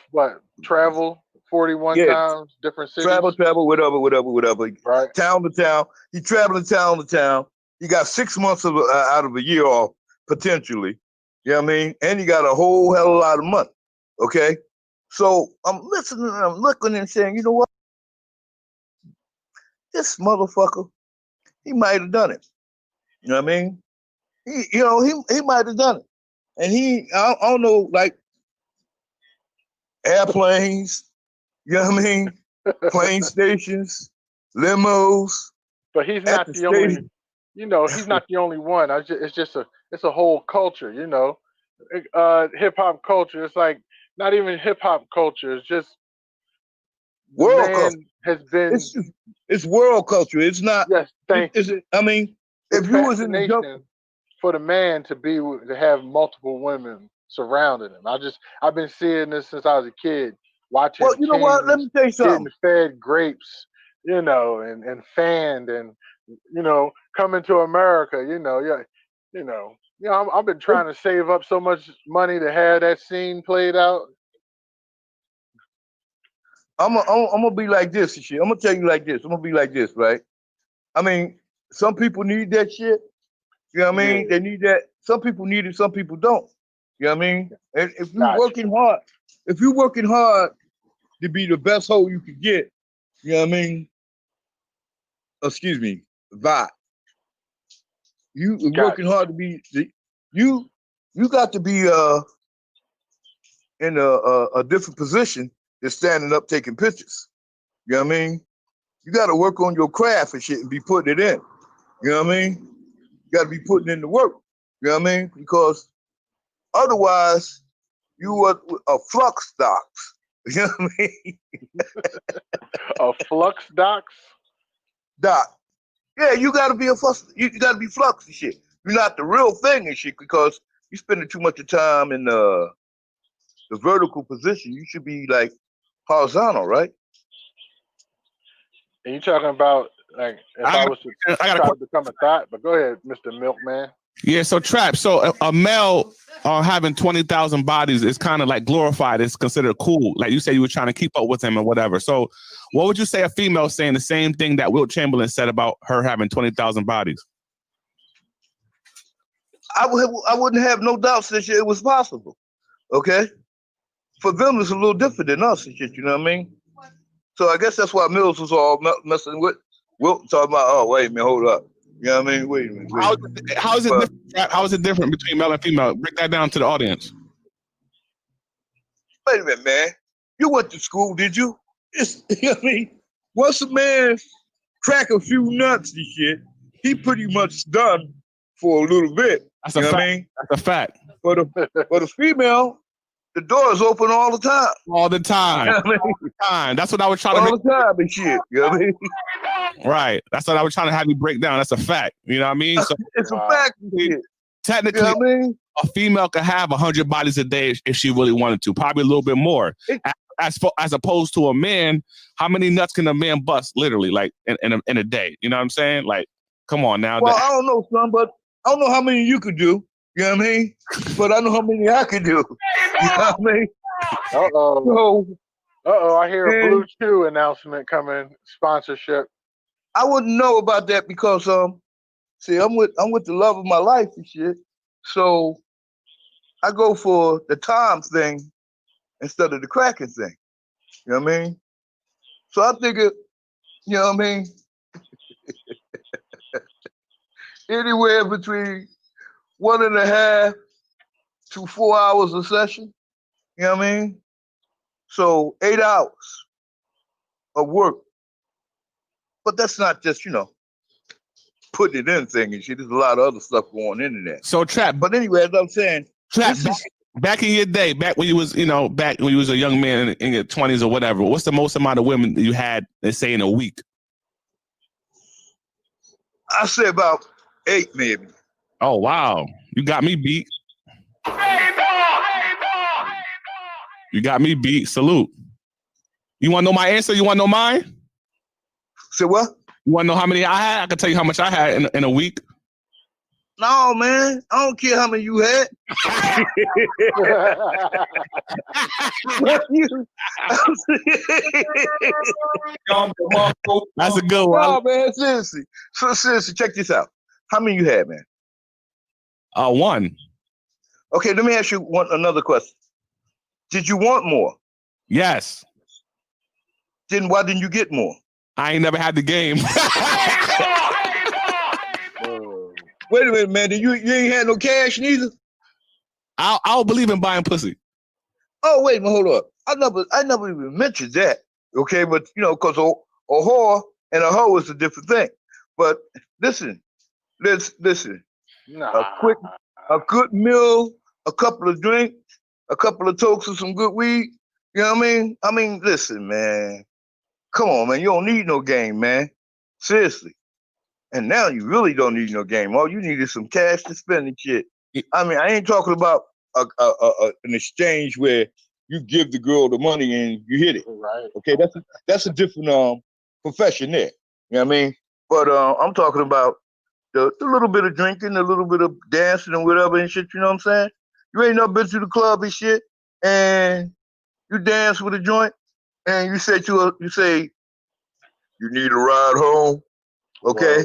Speaker 5: travel 41 times, different cities.
Speaker 4: Travel, whatever.
Speaker 5: Right.
Speaker 4: Town to town. He traveling town to town. He got 6 months out of a year off, potentially. You know what I mean? And he got a whole hell of a lot of money. Okay? So I'm listening and I'm looking and saying, you know what? This motherfucker, he might have done it. You know what I mean? He might have done it. And I don't know, like airplanes, you know what I mean? Plane stations, limos.
Speaker 5: But he's not the only, he's not the only one. It's a whole culture, hip hop culture. It's like not even hip hop culture. It's just
Speaker 4: world culture.
Speaker 5: Has been.
Speaker 4: It's world culture. It's not.
Speaker 5: Yes, thank you.
Speaker 4: I mean, if you was in the jungle,
Speaker 5: for the man to have multiple women surrounding him. I've been seeing this since I was a kid. Watching.
Speaker 4: Well, you know what? Let me tell you something.
Speaker 5: Getting fed grapes, and fanned, and coming to America. I've been trying to save up so much money to have that scene played out.
Speaker 4: I'm gonna be like this and shit. I'm gonna tell you like this. I'm gonna be like this, right? I mean, some people need that shit. You know what I mean? They need that. Some people need it, some people don't. You know what I mean? And if you're working hard to be the best hoe you can get, you know what I mean? Excuse me, Thot. You working hard to be you got to be in a different position than standing up taking pictures. You know what I mean? You got to work on your craft and shit and be putting it in. You know what I mean? You got to be putting in the work. You know what I mean? Because otherwise, you are flux stocks. You know what I mean?
Speaker 5: A flux docs?
Speaker 4: Doc. Yeah, you got to be you got to be flux and shit. You're not the real thing and shit because you're spending too much of time in the vertical position. You should be like horizontal, right?
Speaker 5: And you talking about like if I was to try to become a thot, but go ahead, Mr. Milkman.
Speaker 1: Yeah, so Trap, so a male having 20,000 bodies is kind of like glorified. It's considered cool. Like you said, you were trying to keep up with him or whatever. So what would you say a female saying the same thing that Wilt Chamberlain said about her having 20,000 bodies?
Speaker 4: I wouldn't have no doubts that it was possible. Okay? For them, it's a little different than us and shit, you know what I mean? So I guess that's why Millz was all messing with Wilt, talking about, oh, wait a minute, hold up. You know what I mean? Wait a minute.
Speaker 1: How is it different between male and female? Break that down to the audience.
Speaker 4: Wait a minute, man. You went to school, did you? You know what I mean? Once a man crack a few nuts and shit, he pretty much done for a little bit.
Speaker 1: That's a fact.
Speaker 4: What I mean?
Speaker 1: That's a fact.
Speaker 4: But a female, the door is open all the time.
Speaker 1: All the time. You know what I mean? That's what I was trying to
Speaker 4: all the time and shit. You know what I mean?
Speaker 1: Right. That's what I was trying to have you break down. That's a fact. You know what I mean? So,
Speaker 4: it's a fact.
Speaker 1: Technically,
Speaker 4: you know what I mean?
Speaker 1: A female could have 100 bodies a day if she really wanted to. Probably a little bit more. As opposed to a man, how many nuts can a man bust literally like in a day? You know what I'm saying? Like, come on now.
Speaker 4: Well, I don't know, son, but I don't know how many you could do. You know what I mean? But I know how many I could do. You know what I mean?
Speaker 5: I hear a Blue Chew announcement coming, sponsorship.
Speaker 4: I wouldn't know about that because see, I'm with the love of my life and shit. So I go for the time thing instead of the cracking thing. You know what I mean? So I figure, you know what I mean? Anywhere between 1.5 to 4 hours a session. You know what I mean? So 8 hours of work. But that's not just, putting it in thing and shit. There's a lot of other stuff going into that.
Speaker 1: So Trap.
Speaker 4: But anyway, as I'm saying,
Speaker 1: Trap, back in your day, back when you was a young man in your 20s or whatever, what's the most amount of women you had, let's say, in a week?
Speaker 4: I say about 8, maybe.
Speaker 1: Oh, wow. You got me beat. You got me beat. Salute. You want to know my answer? You want to know mine?
Speaker 4: Say what?
Speaker 1: You want to know how many I had? I can tell you how much I had in a week.
Speaker 4: No, man. I don't care how many you had.
Speaker 1: That's a good one.
Speaker 4: No, man. Seriously. So seriously, check this out. How many you had, man?
Speaker 1: One.
Speaker 4: Okay, let me ask you another question. Did you want more?
Speaker 1: Yes.
Speaker 4: Then why didn't you get more?
Speaker 1: I ain't never had the game.
Speaker 4: Wait a minute, man. You ain't had no cash neither?
Speaker 1: I don't believe in buying pussy.
Speaker 4: Oh, wait a minute, hold up. I never even mentioned that. Okay, but because a whore and a hoe is a different thing. But listen.
Speaker 5: Nah.
Speaker 4: A good meal, a couple of drinks, a couple of tokes of some good weed. You know what I mean? I mean, listen, man. Come on, man. You don't need no game, man. Seriously. And now you really don't need no game. All you need is some cash to spend and shit. I mean, I ain't talking about an exchange where you give the girl the money and you hit it.
Speaker 5: Right.
Speaker 4: Okay, that's a different profession there. You know what I mean? But I'm talking about the little bit of drinking, a little bit of dancing and whatever and shit, you know what I'm saying? You ain't never been to the club and shit and you dance with a joint and you say to her, you say, you need a ride home, okay?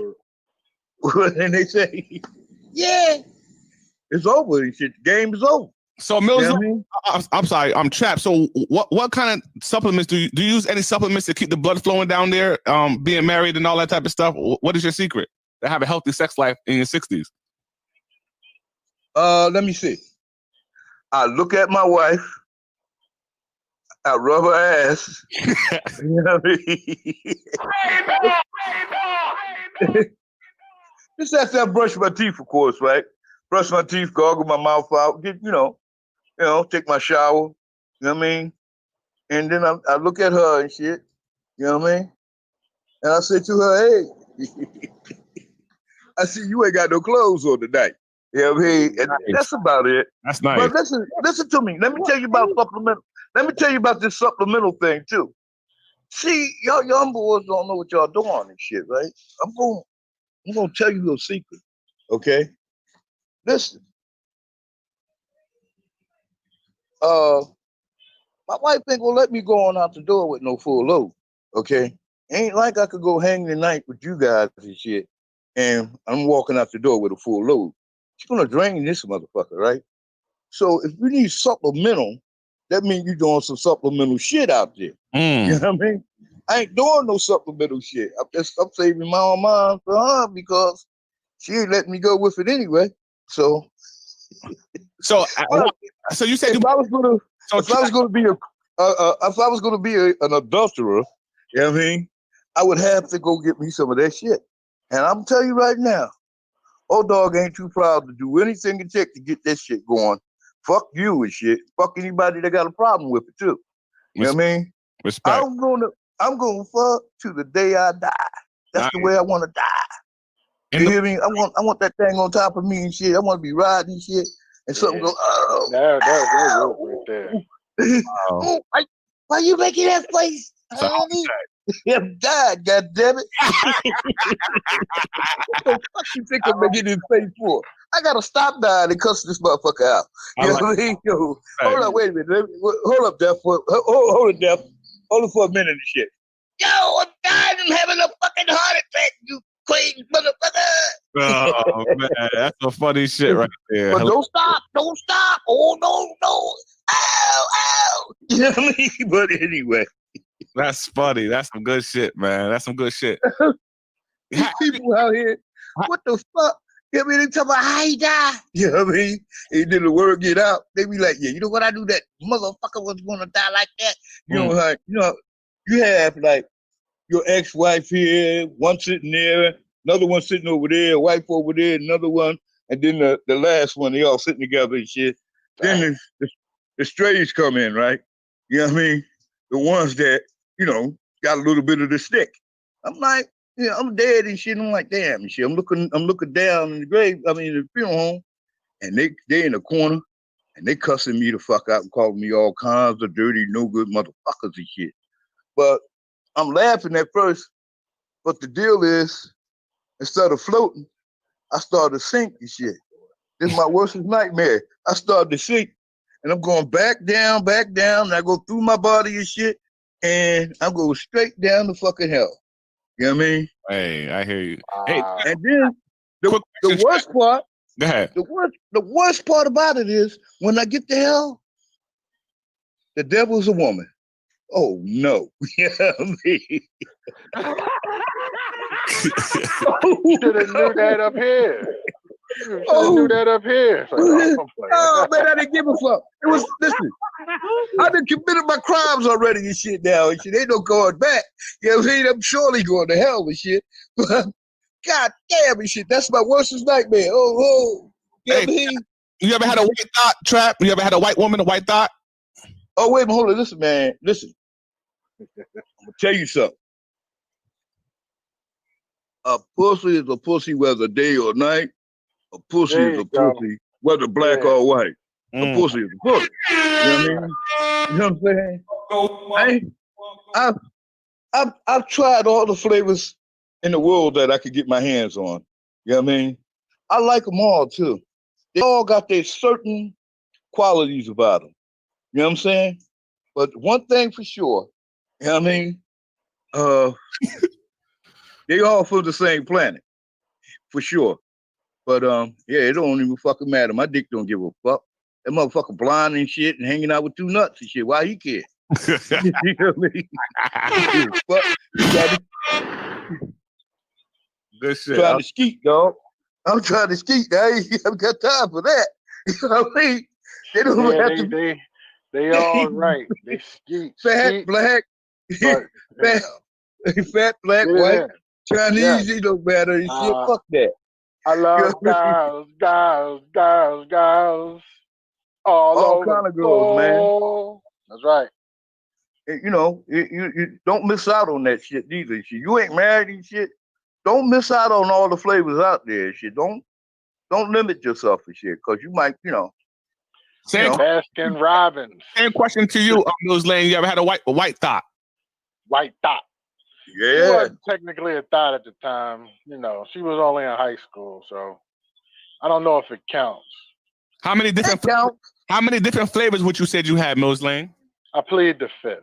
Speaker 4: And they say, yeah, it's over. And shit, the game is over.
Speaker 1: So Millz,
Speaker 4: You know what I mean?
Speaker 1: I'm sorry, I'm trapped. So what kind of supplements do you use? Any supplements to keep the blood flowing down there? Being married and all that type of stuff. What is your secret to have a healthy sex life in your 60s?
Speaker 4: Let me see. I look at my wife. I rub her ass. You know what I mean? Just after I brush my teeth, of course, right? Brush my teeth, gargle my mouth out, get take my shower. You know what I mean? And then I look at her and shit. You know what I mean? And I say to her, hey, I see you ain't got no clothes on tonight. You know what I mean? And that's about it.
Speaker 1: That's nice.
Speaker 4: But listen to me. Let me tell you about supplemental. Let me tell you about this supplemental thing too. See, y'all young boys don't know what y'all doing and shit, right? I'm gonna tell you a little secret, okay? Listen. My wife ain't gonna let me go on out the door with no full load, okay? Ain't like I could go hang the night with you guys and shit, and I'm walking out the door with a full load. She's gonna drain this motherfucker, right? So if you need supplemental, that means you're doing some supplemental shit out there. You know what I mean? I ain't doing no supplemental shit. I'm saving my own mind for her because she ain't letting me go with it anyway. So
Speaker 1: you said
Speaker 4: if I was gonna be an adulterer, you know what I mean, I would have to go get me some of that shit. And I'm telling you right now, old dog ain't too proud to do anything it takes to get that shit going. Fuck you and shit. Fuck anybody that got a problem with it too. You know what I mean?
Speaker 1: Respect.
Speaker 4: I'm gonna fuck to the day I die. That's the way I want to die. You hear me? I want that thing on top of me and shit. I want to be riding shit and something go. Oh,
Speaker 5: That right there.
Speaker 4: Oh, why you making that face? I'm died, goddammit. What the fuck you think I'm making this face for? I gotta stop dying and cuss this motherfucker out. You know what I mean? Yo, hold up, wait a minute. Hold up, Def. Hold it, Def. Hold it for a minute and shit. Yo, I'm dying. I'm having a fucking heart attack, you crazy motherfucker.
Speaker 1: Oh man, that's some funny shit right there.
Speaker 4: But don't stop. Oh no. Ow. You know what I mean? But anyway.
Speaker 1: That's funny. That's some good shit, man. That's some good shit.
Speaker 4: These people out here, what the fuck? You know what I mean? They talk about how he died. You know what I mean? And then the word get out. They be like, yeah, you know what I knew that motherfucker was gonna die like that. You know how you have like your ex-wife here, one sitting there, another one sitting over there, a wife over there, another one, and then the last one, they all sitting together and shit. Then the strays come in, right? You know what I mean? The ones that, got a little bit of the stick. I'm like, I'm dead and shit. I'm like, damn and shit. I'm looking down in the grave, in the funeral home, and they in the corner and they cussing me the fuck out and calling me all kinds of dirty, no good motherfuckers and shit. But I'm laughing at first, but the deal is, instead of floating, I started to sink and shit. This is my worst nightmare. I started to sink, and I'm going back down, and I go through my body and shit, and I'm going straight down to fucking hell. You know what I mean?
Speaker 1: Hey, I hear you. Hey,
Speaker 4: and then the worst part,
Speaker 1: go ahead.
Speaker 4: The worst part about it is when I get to hell, the devil's a woman. Oh no. You know what I mean?
Speaker 5: Should have knew that up here. Knew that up here.
Speaker 4: Oh man, I didn't give a fuck. Listen, I done committed my crimes already and shit now and shit. Ain't no going back. You know what I mean? I'm surely going to hell and shit. But god damn and shit, that's my worst nightmare. Oh. You know what I mean?
Speaker 1: You ever had a white thought trap? You ever had a white woman, a white thought?
Speaker 4: Oh, wait a minute, hold on. Listen, man. Listen. I'm gonna tell you something. A pussy is a pussy whether day or night. A pussy is a pussy whether black or white. A pussy is a pussy. You know what I mean? You know what I'm saying? I've tried all the flavors in the world that I could get my hands on. You know what I mean? I like them all too. They all got their certain qualities about them. You know what I'm saying? But one thing for sure, You know what I mean? They all from the same planet, for sure. But yeah, it don't even fucking matter. My dick don't give a fuck. That motherfucker blind and shit and hanging out with two nuts and shit. Why he care? You know what I mean? Fuck.
Speaker 1: Good shit.
Speaker 4: Trying to skeet, dog. I'm trying to skeet. I ain't got time for that. You know what I mean? They don't have to.
Speaker 5: They all right. They skeet.
Speaker 4: Fat, black,
Speaker 5: but,
Speaker 4: fat, black, white, Chinese, it don't matter and shit. Fuck that.
Speaker 5: I love girls. All
Speaker 4: kind of girls, man.
Speaker 5: That's right.
Speaker 4: You know, you don't miss out on that shit either. You ain't married and shit. Don't miss out on all the flavors out there and shit. Don't limit yourself and shit, because you might, you know.
Speaker 5: Baskin Robbins.
Speaker 1: Same question to you, Millz Lane. You ever had a white thot?
Speaker 5: White thot.
Speaker 4: Yeah.
Speaker 5: She wasn't technically a thot at the time. You know, she was only in high school, so I don't know if it counts.
Speaker 1: How many different flavors would you said you had, Millz Lane?
Speaker 5: I plead the fifth.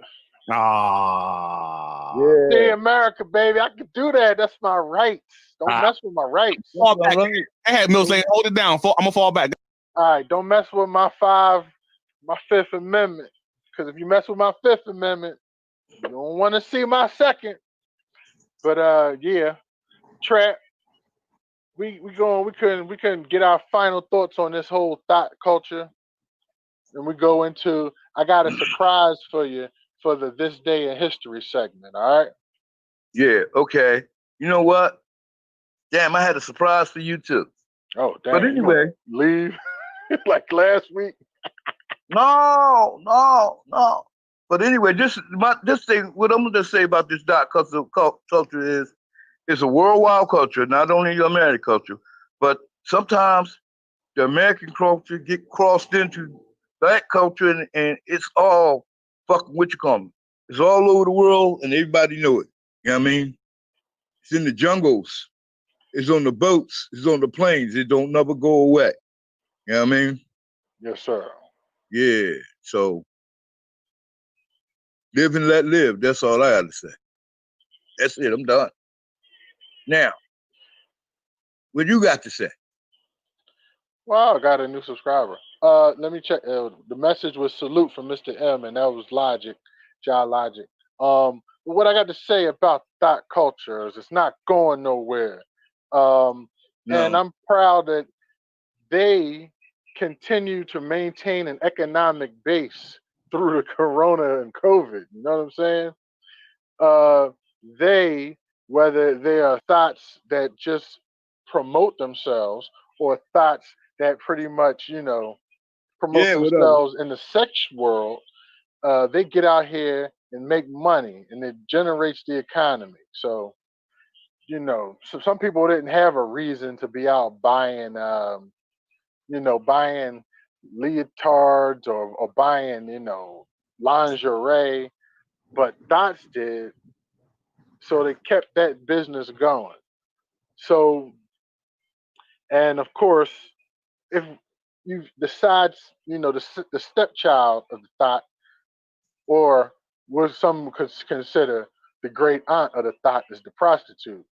Speaker 1: Ah.
Speaker 4: Yeah.
Speaker 5: Hey, America, baby, I can do that. That's my rights. Don't mess with my rights.
Speaker 1: Fall back. Go ahead, Millz Lane. Hold it down. I'm gonna fall back.
Speaker 5: All right, don't mess with my Fifth Amendment. Because if you mess with my Fifth Amendment, you don't want to see my second. But yeah, Trap. We couldn't get our final thoughts on this whole thought culture, and we go into. I got a surprise for you for the This Day in History segment. All right.
Speaker 4: Yeah. Okay. You know what? Damn, I had a surprise for you too.
Speaker 5: Oh, damn.
Speaker 4: But anyway,
Speaker 5: leave like last week.
Speaker 4: No. But anyway, this thing. What I'm gonna say about this dot culture is, it's a worldwide culture, not only the American culture, but sometimes the American culture get crossed into black culture, and it's all fucking what you call them. It's all over the world, and everybody know it. You know what I mean? It's in the jungles. It's on the boats. It's on the planes. It don't never go away. You know what I mean?
Speaker 5: Yes, sir.
Speaker 4: Yeah. So live and let live. That's all I got to say. That's it. I'm done. Now, what you got to say?
Speaker 5: Wow, I got a new subscriber. Let me check. The message was salute from Mr. M, and that was Logic, John Logic. What I got to say about thought culture is it's not going nowhere. And I'm proud that they continue to maintain an economic base through the corona and COVID. You know what I'm saying? Whether they are thoughts that just promote themselves or thoughts that pretty much, promote themselves in the sex world, they get out here and make money, and it generates the economy. So, so some people didn't have a reason to be out buying, buying leotards or buying, lingerie, but Dots did. So they kept that business going. So, and of course, if you decides, the stepchild of the thought, or what some could consider the great aunt of the thought, is the prostitute.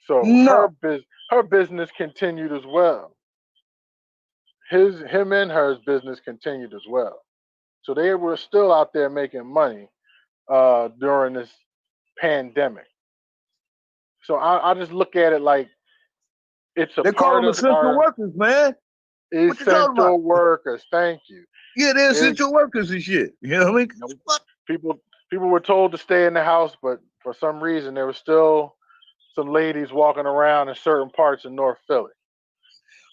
Speaker 5: So her business continued as well. Him and her business continued as well. So they were still out there making money during this pandemic. So I just look at it like it's
Speaker 4: they call them essential workers, man.
Speaker 5: Essential workers. Thank you.
Speaker 4: Yeah, they're essential workers and shit. You know what I mean?
Speaker 5: People were told to stay in the house, but for some reason there was still some ladies walking around in certain parts of North Philly.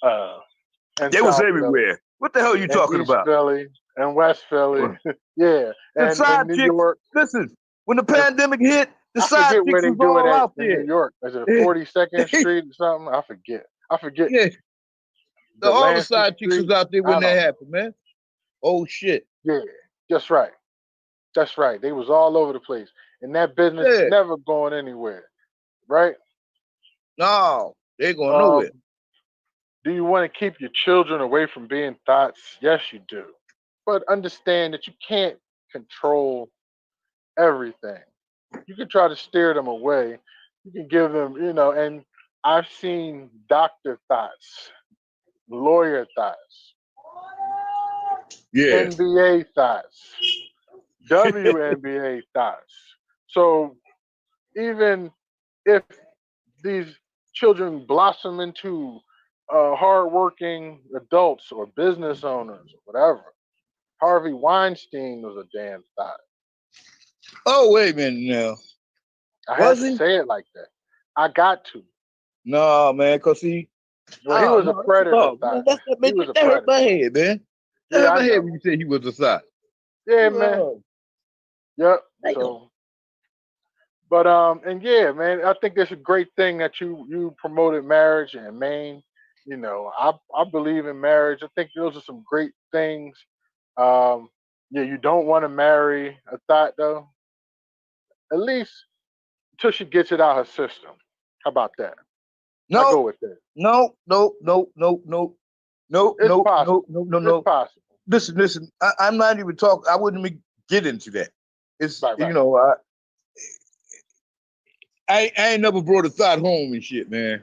Speaker 5: And
Speaker 4: they was everywhere. Philly. What the hell are you talking
Speaker 5: East
Speaker 4: about?
Speaker 5: Philly and West Philly. Yeah.
Speaker 4: The side chicks. York. Listen, when the pandemic hit, the side chicks was all out there.
Speaker 5: In New York. Is it 42nd Street or something? I forget.
Speaker 4: Yeah. All the side chicks was out there when that happened, man. Oh shit.
Speaker 5: Yeah, that's right. That's right. They was all over the place. And that business is never going anywhere. Right?
Speaker 4: No, they ain't going nowhere.
Speaker 5: Do you want to keep your children away from being thoughts? Yes, you do. But understand that you can't control everything. You can try to steer them away. You can give them, and I've seen Dr. Thots, lawyer Thots,
Speaker 4: Yeah.
Speaker 5: NBA Thots, WNBA Thots. So even if these children blossom into hardworking adults or business owners or whatever, Harvey Weinstein was a damn thot.
Speaker 4: Oh, wait a minute now.
Speaker 5: I had
Speaker 4: Was
Speaker 5: to
Speaker 4: he?
Speaker 5: say it like that. I got to.
Speaker 4: No, man, because he.
Speaker 5: Well, he was a predator.
Speaker 4: Man,
Speaker 5: He was a
Speaker 4: that hurt
Speaker 5: predator.
Speaker 4: my head, man. That
Speaker 5: Yeah,
Speaker 4: hurt my
Speaker 5: I
Speaker 4: head
Speaker 5: know.
Speaker 4: when you said he was a thot.
Speaker 5: Yeah, man.
Speaker 4: Oh,
Speaker 5: Yep.
Speaker 4: damn.
Speaker 5: So, but and yeah, man, I think that's a great thing that you promoted marriage in Maine. I believe in marriage. I think those are some great things. Yeah, you don't want to marry a thot though. At least until she gets it out her system. How about that? I go
Speaker 4: No,
Speaker 5: with that.
Speaker 4: no, no, no, no, no, no,
Speaker 5: It's
Speaker 4: no,
Speaker 5: possible.
Speaker 4: no, no, no,
Speaker 5: It's
Speaker 4: no.
Speaker 5: possible.
Speaker 4: Listen. I'm not even talking. I wouldn't even get into that. It's
Speaker 5: Right.
Speaker 4: I ain't never brought a thought home and shit, man.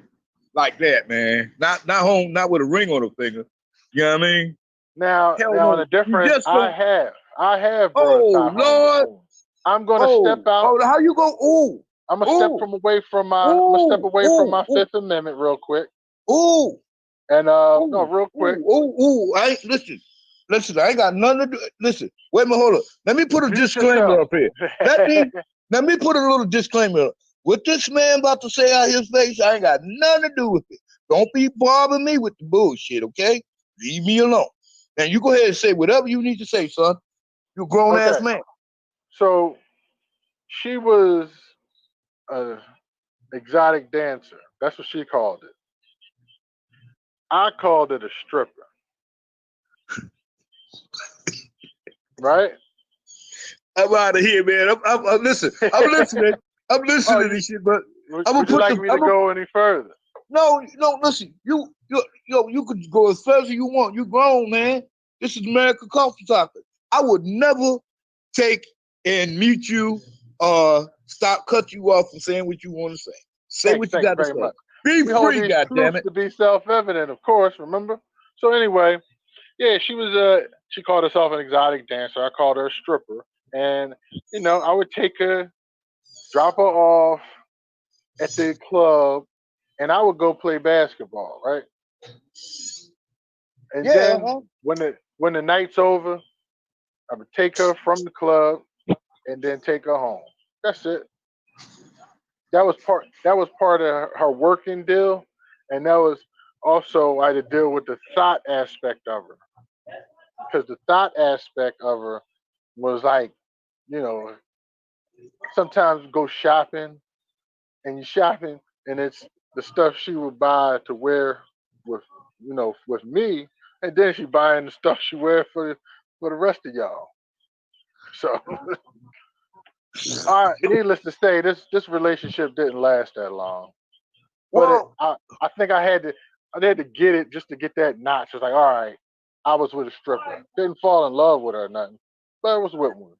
Speaker 4: Like that, man. Not home, not with a ring on the finger. You know what I mean?
Speaker 5: Now
Speaker 4: Hell
Speaker 5: on
Speaker 4: no.
Speaker 5: the
Speaker 4: You
Speaker 5: difference,
Speaker 4: just don't.
Speaker 5: I have brought a
Speaker 4: Oh
Speaker 5: thought home
Speaker 4: Lord.
Speaker 5: before. I'm gonna step out.
Speaker 4: How you go? Ooh,
Speaker 5: I'm gonna step
Speaker 4: ooh,
Speaker 5: away from my. I'm gonna step
Speaker 4: ooh,
Speaker 5: away from
Speaker 4: ooh,
Speaker 5: my
Speaker 4: ooh,
Speaker 5: Fifth Amendment real quick.
Speaker 4: ooh,
Speaker 5: And no,
Speaker 4: ooh,
Speaker 5: real quick.
Speaker 4: ooh. I ain't listen. I ain't got nothing to do. Listen, wait a minute, hold up. Let me put a
Speaker 5: Mute
Speaker 4: disclaimer
Speaker 5: yourself.
Speaker 4: up here. Let me put a little disclaimer. What this man about to say out his face, I ain't got nothing to do with it. Don't be bothering me with the bullshit, okay? Leave me alone. And you go ahead and say whatever you need to say, son. You a grown ass
Speaker 5: Okay.
Speaker 4: man.
Speaker 5: So she was a exotic dancer. That's what she called it. I called it a stripper. Right?
Speaker 4: I'm out of here, man. I'm listen. I'm listening. I'm listening to this shit, but I'm gonna
Speaker 5: Would you
Speaker 4: put
Speaker 5: like
Speaker 4: the.
Speaker 5: me to go any further?
Speaker 4: No. Listen. You could go as far as you want. You grown, man. This is America Culture Talker. I would never take and mute you or cut you off from saying what you want to say. Say what you
Speaker 5: Thank you
Speaker 4: got to
Speaker 5: very
Speaker 4: say.
Speaker 5: much.
Speaker 4: Be
Speaker 5: We hold
Speaker 4: free,
Speaker 5: these truths
Speaker 4: goddammit.
Speaker 5: to be self-evident, of course, remember? So anyway, yeah, she called herself an exotic dancer. I called her a stripper. And, I would take her, drop her off at the club, and I would go play basketball, right? And
Speaker 4: Yeah.
Speaker 5: then when the night's over, I would take her from the club and then take her home. That's it. That was part of her working deal, and that was also I had to deal with the thought aspect of her, because the thought aspect of her was like, you know, sometimes go shopping and you shopping and it's the stuff she would buy to wear with with me, and then she buying the stuff she wear for the rest of y'all. So, all right, needless to say, this relationship didn't last that long. But
Speaker 4: Well,
Speaker 5: I think I had to get it just to get that notch. It's like, all right, I was with a stripper. Didn't fall in love with her or nothing, but I was with one.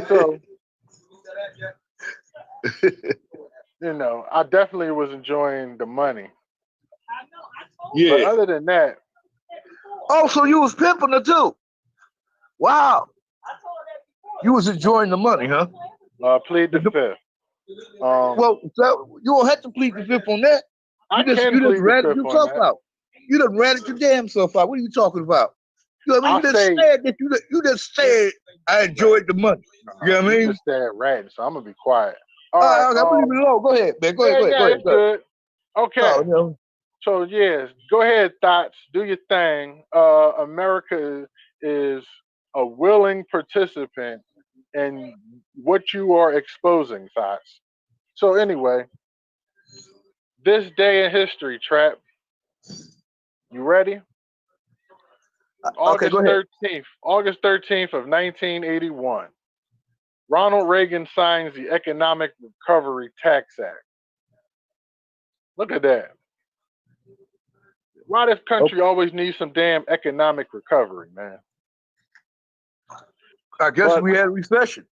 Speaker 5: So, I definitely was enjoying the money. But
Speaker 4: yeah.
Speaker 5: other than that,
Speaker 4: Oh, so you was pimping her too? Wow. You was enjoying the money, huh?
Speaker 5: plead the fifth.
Speaker 4: Well, so you don't have to plead the fifth on that.
Speaker 5: I
Speaker 4: You just
Speaker 5: can plead the
Speaker 4: ratted
Speaker 5: fifth on
Speaker 4: yourself
Speaker 5: that.
Speaker 4: out. You done ratted your damn self out. What are you talking about? You know what I mean?
Speaker 5: I'll
Speaker 4: You just
Speaker 5: say,
Speaker 4: said that you just said I enjoyed the money. You know what I
Speaker 5: you
Speaker 4: mean?
Speaker 5: just said ratting, so I'm gonna be quiet. All
Speaker 4: All
Speaker 5: right.
Speaker 4: right, I'm leave it alone. Go ahead, man. Go ahead.
Speaker 5: Yeah, it's good. Okay.
Speaker 4: No.
Speaker 5: So yes, go ahead, thoughts. Do your thing. America is a willing participant in what you are exposing, thoughts. So anyway, this day in history, Trap. You ready?
Speaker 4: Okay, go ahead.
Speaker 5: August 13th of 1981. Ronald Reagan signs the Economic Recovery Tax Act. Look at that. Why this country always needs some damn economic recovery, man?
Speaker 4: I guess we had a recession.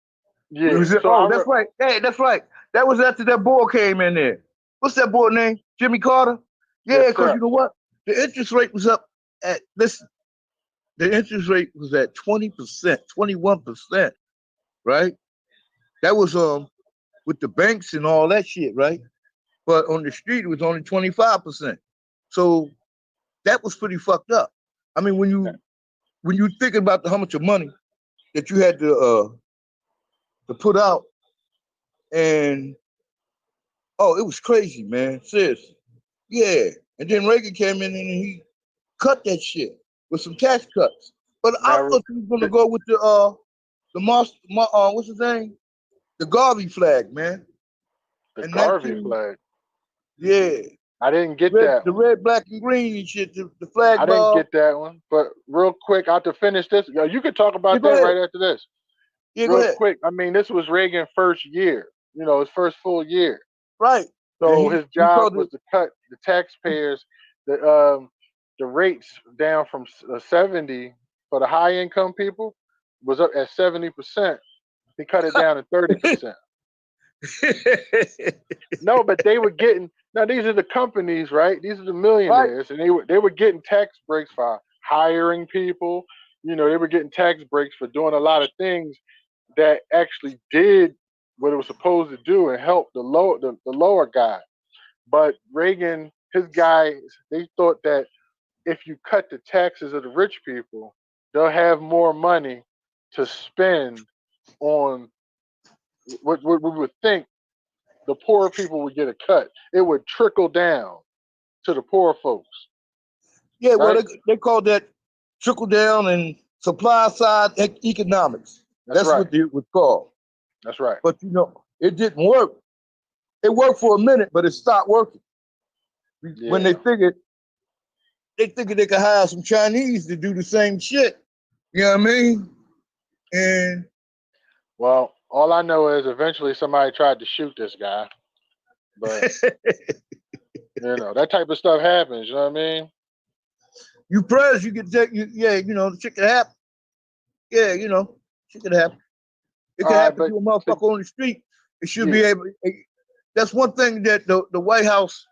Speaker 5: Yeah.
Speaker 4: That's right. Hey, that's right. That was after that boy came in there. What's that boy name? Jimmy Carter? Yeah, because you know what? The interest rate was up at listen. The interest rate was at 20%, 21%, right? That was with the banks and all that shit, right? But on the street it was only 25%. So that was pretty fucked up. I mean, when you think about how much of money that you had to put out, and it was crazy, man. Seriously. Yeah. And then Reagan came in and he cut that shit with some tax cuts. But I thought he was gonna go with what's his name? The Garvey flag, man.
Speaker 5: The Garvey flag.
Speaker 4: Yeah.
Speaker 5: I didn't get that.
Speaker 4: The red, black, and green and shit. The flag.
Speaker 5: I didn't get that one. But real quick, to finish this, you could talk about that right after this.
Speaker 4: Yeah,
Speaker 5: real quick. I mean, this was Reagan's first year. His first full year.
Speaker 4: Right.
Speaker 5: So his job was to cut the taxpayers, the rates down from 70 for the high income people was up at 70%. He cut it down to 30%. No, but they were getting, now these are the companies, right? These are the millionaires, and they were getting tax breaks for hiring people. They were getting tax breaks for doing a lot of things that actually did what it was supposed to do and help the lower guy. But Reagan, his guys, they thought that if you cut the taxes of the rich people, they'll have more money to spend on what we would think the poor people would get a cut. It would trickle down to the poor folks.
Speaker 4: Yeah, right? Well, they called that trickle down and supply side economics. That's right. What it was called.
Speaker 5: That's right.
Speaker 4: But it didn't work. It worked for a minute, but it stopped working. Yeah. When they figured they could hire some Chinese to do the same shit. You know what I mean? And
Speaker 5: well, all I know is eventually somebody tried to shoot this guy. But that type of stuff happens, you know what I mean?
Speaker 4: You press, you get the shit can happen. Yeah, shit can happen. It can happen to a motherfucker on the street. It should be able. That's one thing that the White House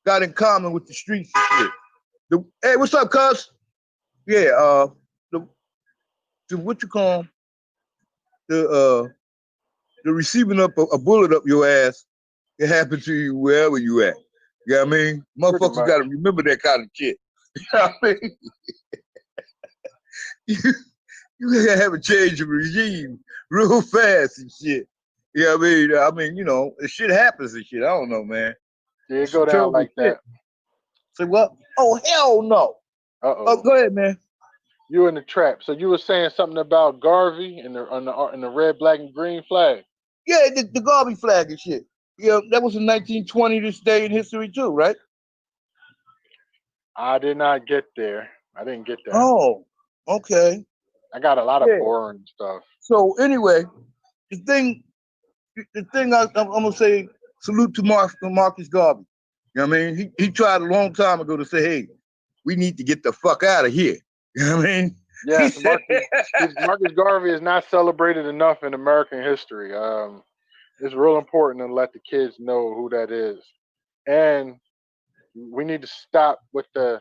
Speaker 4: got in common with the streets and shit. Hey, what's up, cuz? Yeah, what you call them? The receiving up a bullet up your ass can happen to you wherever you at. You know what I mean? Motherfuckers got to remember that kind of shit. You know what I mean? You gotta have a change of regime real fast and shit. You know what I mean? Shit happens and shit. I don't know, man.
Speaker 5: Yeah, it go down like that.
Speaker 4: Say what? Oh, hell no. Oh, go ahead, man.
Speaker 5: You in the trap. So you were saying something about Garvey and the red, black, and green flag.
Speaker 4: Yeah, the Garvey flag and shit. Yeah, that was in 1920, this day in history too, right?
Speaker 5: I did not get there. I didn't get that.
Speaker 4: Oh, okay.
Speaker 5: I got a lot of boring stuff.
Speaker 4: So anyway, the thing I'm gonna say, salute to Marcus Garvey. You know what I mean? He tried a long time ago to say, hey, we need to get the fuck out of here. You know what I mean?
Speaker 5: Yes, Marcus Garvey is not celebrated enough in American history. It's real important to let the kids know who that is. And we need to stop with the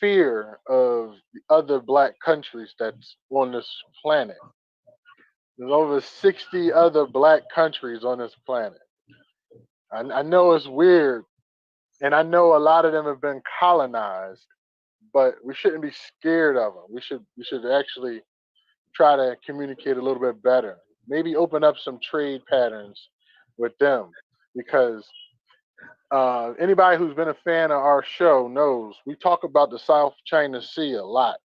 Speaker 5: fear of the other black countries that's on this planet. There's over 60 other black countries on this planet. I know it's weird, and I know a lot of them have been colonized, but we shouldn't be scared of them. We should actually try to communicate a little bit better. Maybe open up some trade patterns with them, because anybody who's been a fan of our show knows we talk about the South China Sea a lot,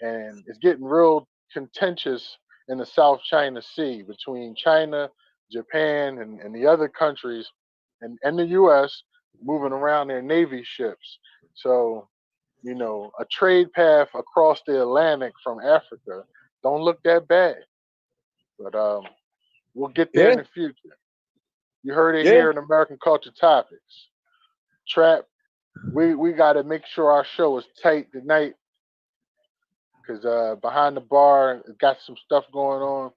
Speaker 5: and it's getting real contentious in the South China Sea between China, Japan, and the other countries, and the U.S. moving around their Navy ships. So, a trade path across the Atlantic from Africa don't look that bad, but we'll get there in the future. You heard it here in American Culture Topics. Trap, we got to make sure our show is tight tonight. because Behind DaBar got some stuff going on.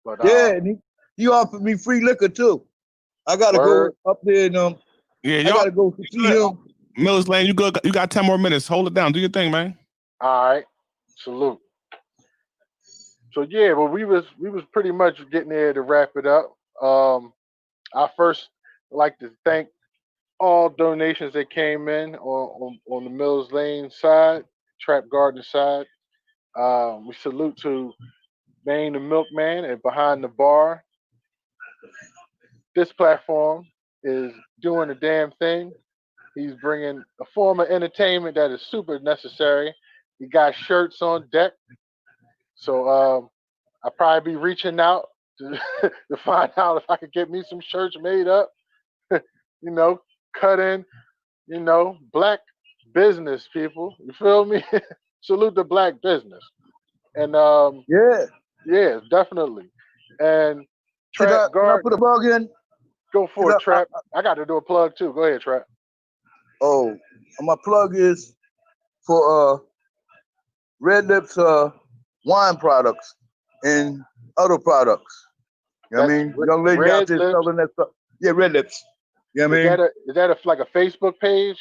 Speaker 5: But
Speaker 4: yeah, and he offered me free liquor too. I gotta go up there and
Speaker 1: yeah,
Speaker 4: I gotta go see him.
Speaker 1: Millz Lane, you got 10 more minutes. Hold it down. Do your thing, man.
Speaker 5: All right, salute. So yeah, well, we was pretty much getting there to wrap it up. I first like to thank all donations that came in on the Millz Lane side, Trap Gardner side. We salute to Maine the Milkman and Behind DaBar. This platform is doing a damn thing. He's bringing a form of entertainment that is super necessary. He got shirts on deck. So I'll probably be reaching out to, to find out if I could get me some shirts made up. Cut in, black business people. You feel me? Salute the black business. And yeah, definitely. And Trap
Speaker 4: Can I put a plug in?
Speaker 5: Go for it, Trap. I got to do a plug too. Go ahead, Trap.
Speaker 4: Oh, my plug is for Red Lips wine products and other products. You know what I mean? Young lady out there selling that stuff. Yeah, Red Lips. You know what I mean?
Speaker 5: Is that like a Facebook page?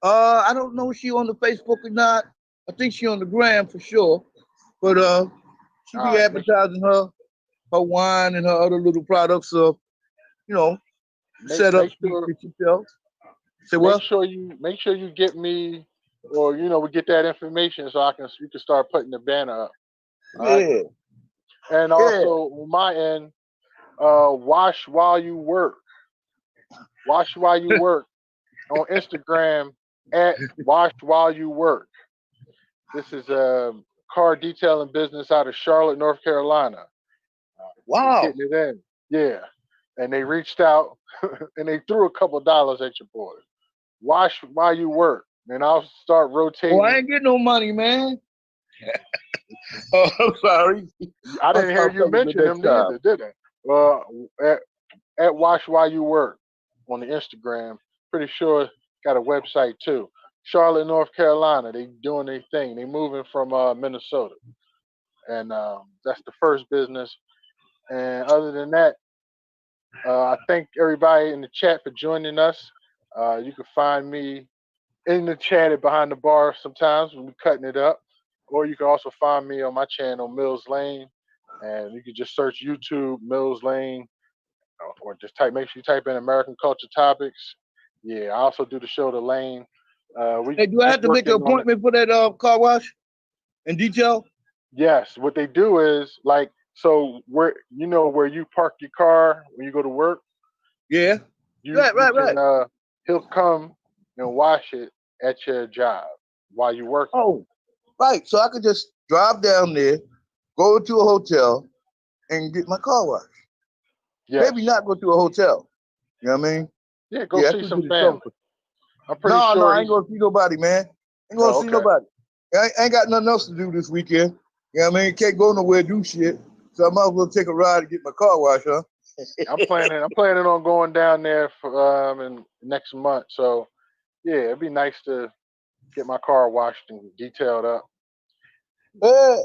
Speaker 4: I don't know if she on the Facebook or not. I think she on the gram for sure. But she be advertising her wine and her other little products. Set up for yourself. Say what?
Speaker 5: Make sure you get me, or we get that information so you can start putting the banner up.
Speaker 4: Yeah. Right?
Speaker 5: And also on my end, wash while you work. Wash while you work on Instagram at Wash While You Work. This is a car detailing business out of Charlotte, North Carolina.
Speaker 4: Wow.
Speaker 5: Getting it in. Yeah. And they reached out and they threw a couple dollars at your boy. Wash while you work. And I'll start rotating.
Speaker 4: Oh, I ain't getting no money, man. Oh, I'm sorry.
Speaker 5: I didn't hear you mention him neither, did I? Well, at Wash While You Work on the Instagram. Pretty sure got a website too. Charlotte, North Carolina. They doing their thing. They moving from Minnesota. And that's the first business. And other than that, I thank everybody in the chat for joining us. You can find me in the chat at Behind DaBar sometimes when we're cutting it up. Or you can also find me on my channel, Millz Lane. And you can just search YouTube, Millz Lane, or just make sure you type in American Culture Topics. Yeah, I also do the show, The Lane.
Speaker 4: Hey, do I have to make an appointment for that car wash and detail?
Speaker 5: Yes. What they do is where you park your car when you go to work.
Speaker 4: Yeah. Right.
Speaker 5: He'll come and wash it at your job while you work.
Speaker 4: Oh, right. So I could just drive down there, go to a hotel, and get my car washed. Yes. Maybe not go to a hotel. You know what I mean?
Speaker 5: Yeah, go see some family. I'm pretty sure.
Speaker 4: No, I ain't gonna see nobody, man. Ain't gonna see nobody. I ain't got nothing else to do this weekend. You know what I mean? Can't go nowhere, do shit. So I might as well take a ride and get my car washed, huh?
Speaker 5: I'm planning on going down there for in next month. So yeah, it'd be nice to get my car washed and detailed up.
Speaker 4: Yeah.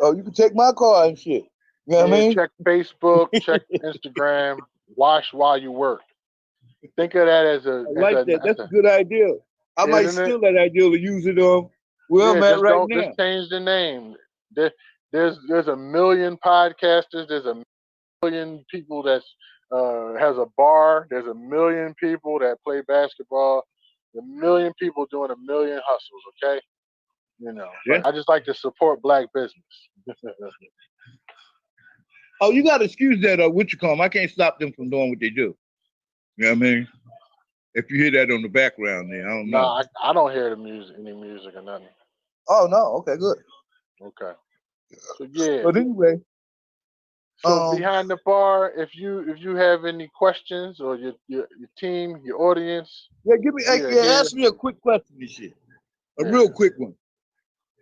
Speaker 4: Oh, you can take my car and shit. You know what I mean?
Speaker 5: Check Facebook, check Instagram, wash while you work. Think of that as
Speaker 4: that. That's a good idea. I might steal that idea to use it where I'm at right now.
Speaker 5: Just change the name. There's a million podcasters. There's a million people that has a bar. There's a million people that play basketball. A million people doing a million hustles. Okay,
Speaker 4: Yeah.
Speaker 5: I just like to support black business.
Speaker 4: Oh, you got to excuse that. I can't stop them from doing what they do. You know what I mean? If you hear that on the background there, I don't know.
Speaker 5: No, I don't hear any music or nothing.
Speaker 4: Oh no. Okay, good.
Speaker 5: Okay. So yeah.
Speaker 4: But anyway.
Speaker 5: So Behind DaBar, if you have any questions or your team, your audience.
Speaker 4: Yeah, ask me a quick question and shit. Real quick one.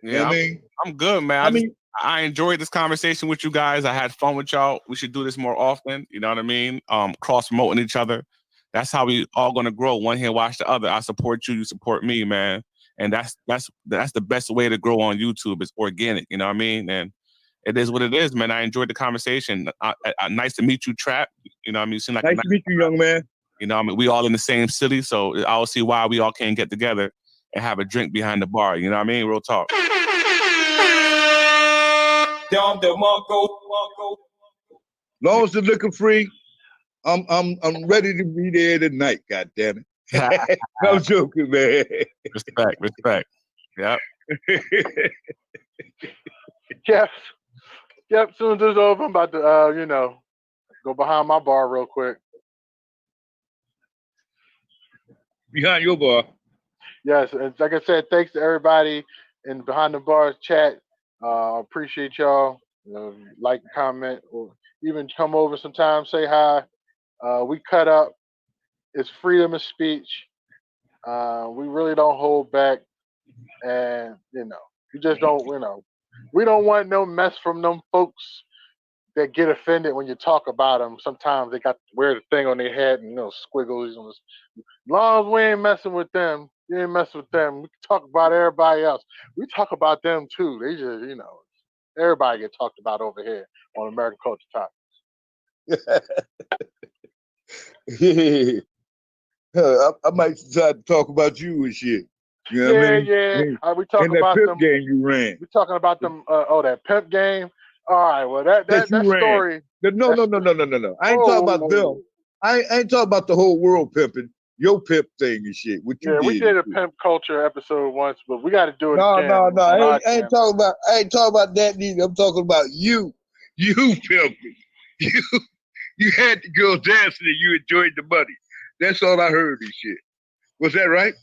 Speaker 1: Yeah,
Speaker 4: you know what I mean?
Speaker 1: I'm good, man. I enjoyed this conversation with you guys. I had fun with y'all. We should do this more often. You know what I mean? Cross promoting each other. That's how we all gonna grow. One hand wash the other. I support you. You support me, man.
Speaker 6: And that's the best way to grow on YouTube. It's organic, you know what I mean? And it is what it is, man. I enjoyed the conversation. Nice to meet you, Trap. You know what I mean? You seem like
Speaker 4: nice to meet you, young man.
Speaker 6: You know what I mean? We all in the same city, so I don't see why we all can't get together and have a drink behind the bar. You know what I mean? Real talk.
Speaker 4: Long as the liquor free, I'm ready to be there tonight. God damn it! No joking, man.
Speaker 6: Respect. Yep.
Speaker 5: Yep. Soon as it's over, I'm about to go behind my bar real quick.
Speaker 4: Behind your bar.
Speaker 5: Yes, and like I said, thanks to everybody in Behind the Bar chat. Appreciate y'all. Like, comment, or even come over sometime, say hi. We cut up. It's freedom of speech. We really don't hold back, and we just don't. We don't want no mess from them folks that get offended when you talk about them. Sometimes they got to wear the thing on their head and squiggles. As long as we ain't messing with them, you ain't messing with them. We can talk about everybody else. We talk about them too. They just, everybody get talked about over here on American Culture Topics.
Speaker 4: I might try to talk about you and shit. You know what I mean?
Speaker 5: Yeah. We talking
Speaker 4: that
Speaker 5: about
Speaker 4: pimp
Speaker 5: them
Speaker 4: game you ran.
Speaker 5: We talking about them. That pimp game. All right. Well, that story.
Speaker 4: No. I ain't talking about them. I ain't talking about the whole world pimping. Your pimp thing and shit. What you did.
Speaker 5: We did a pimp culture episode once, but we got to do it again.
Speaker 4: No. I ain't talking about that neither. I'm talking about you. You pimping. You had the girl dancing and you enjoyed the money. That's all I heard and shit. Was that right?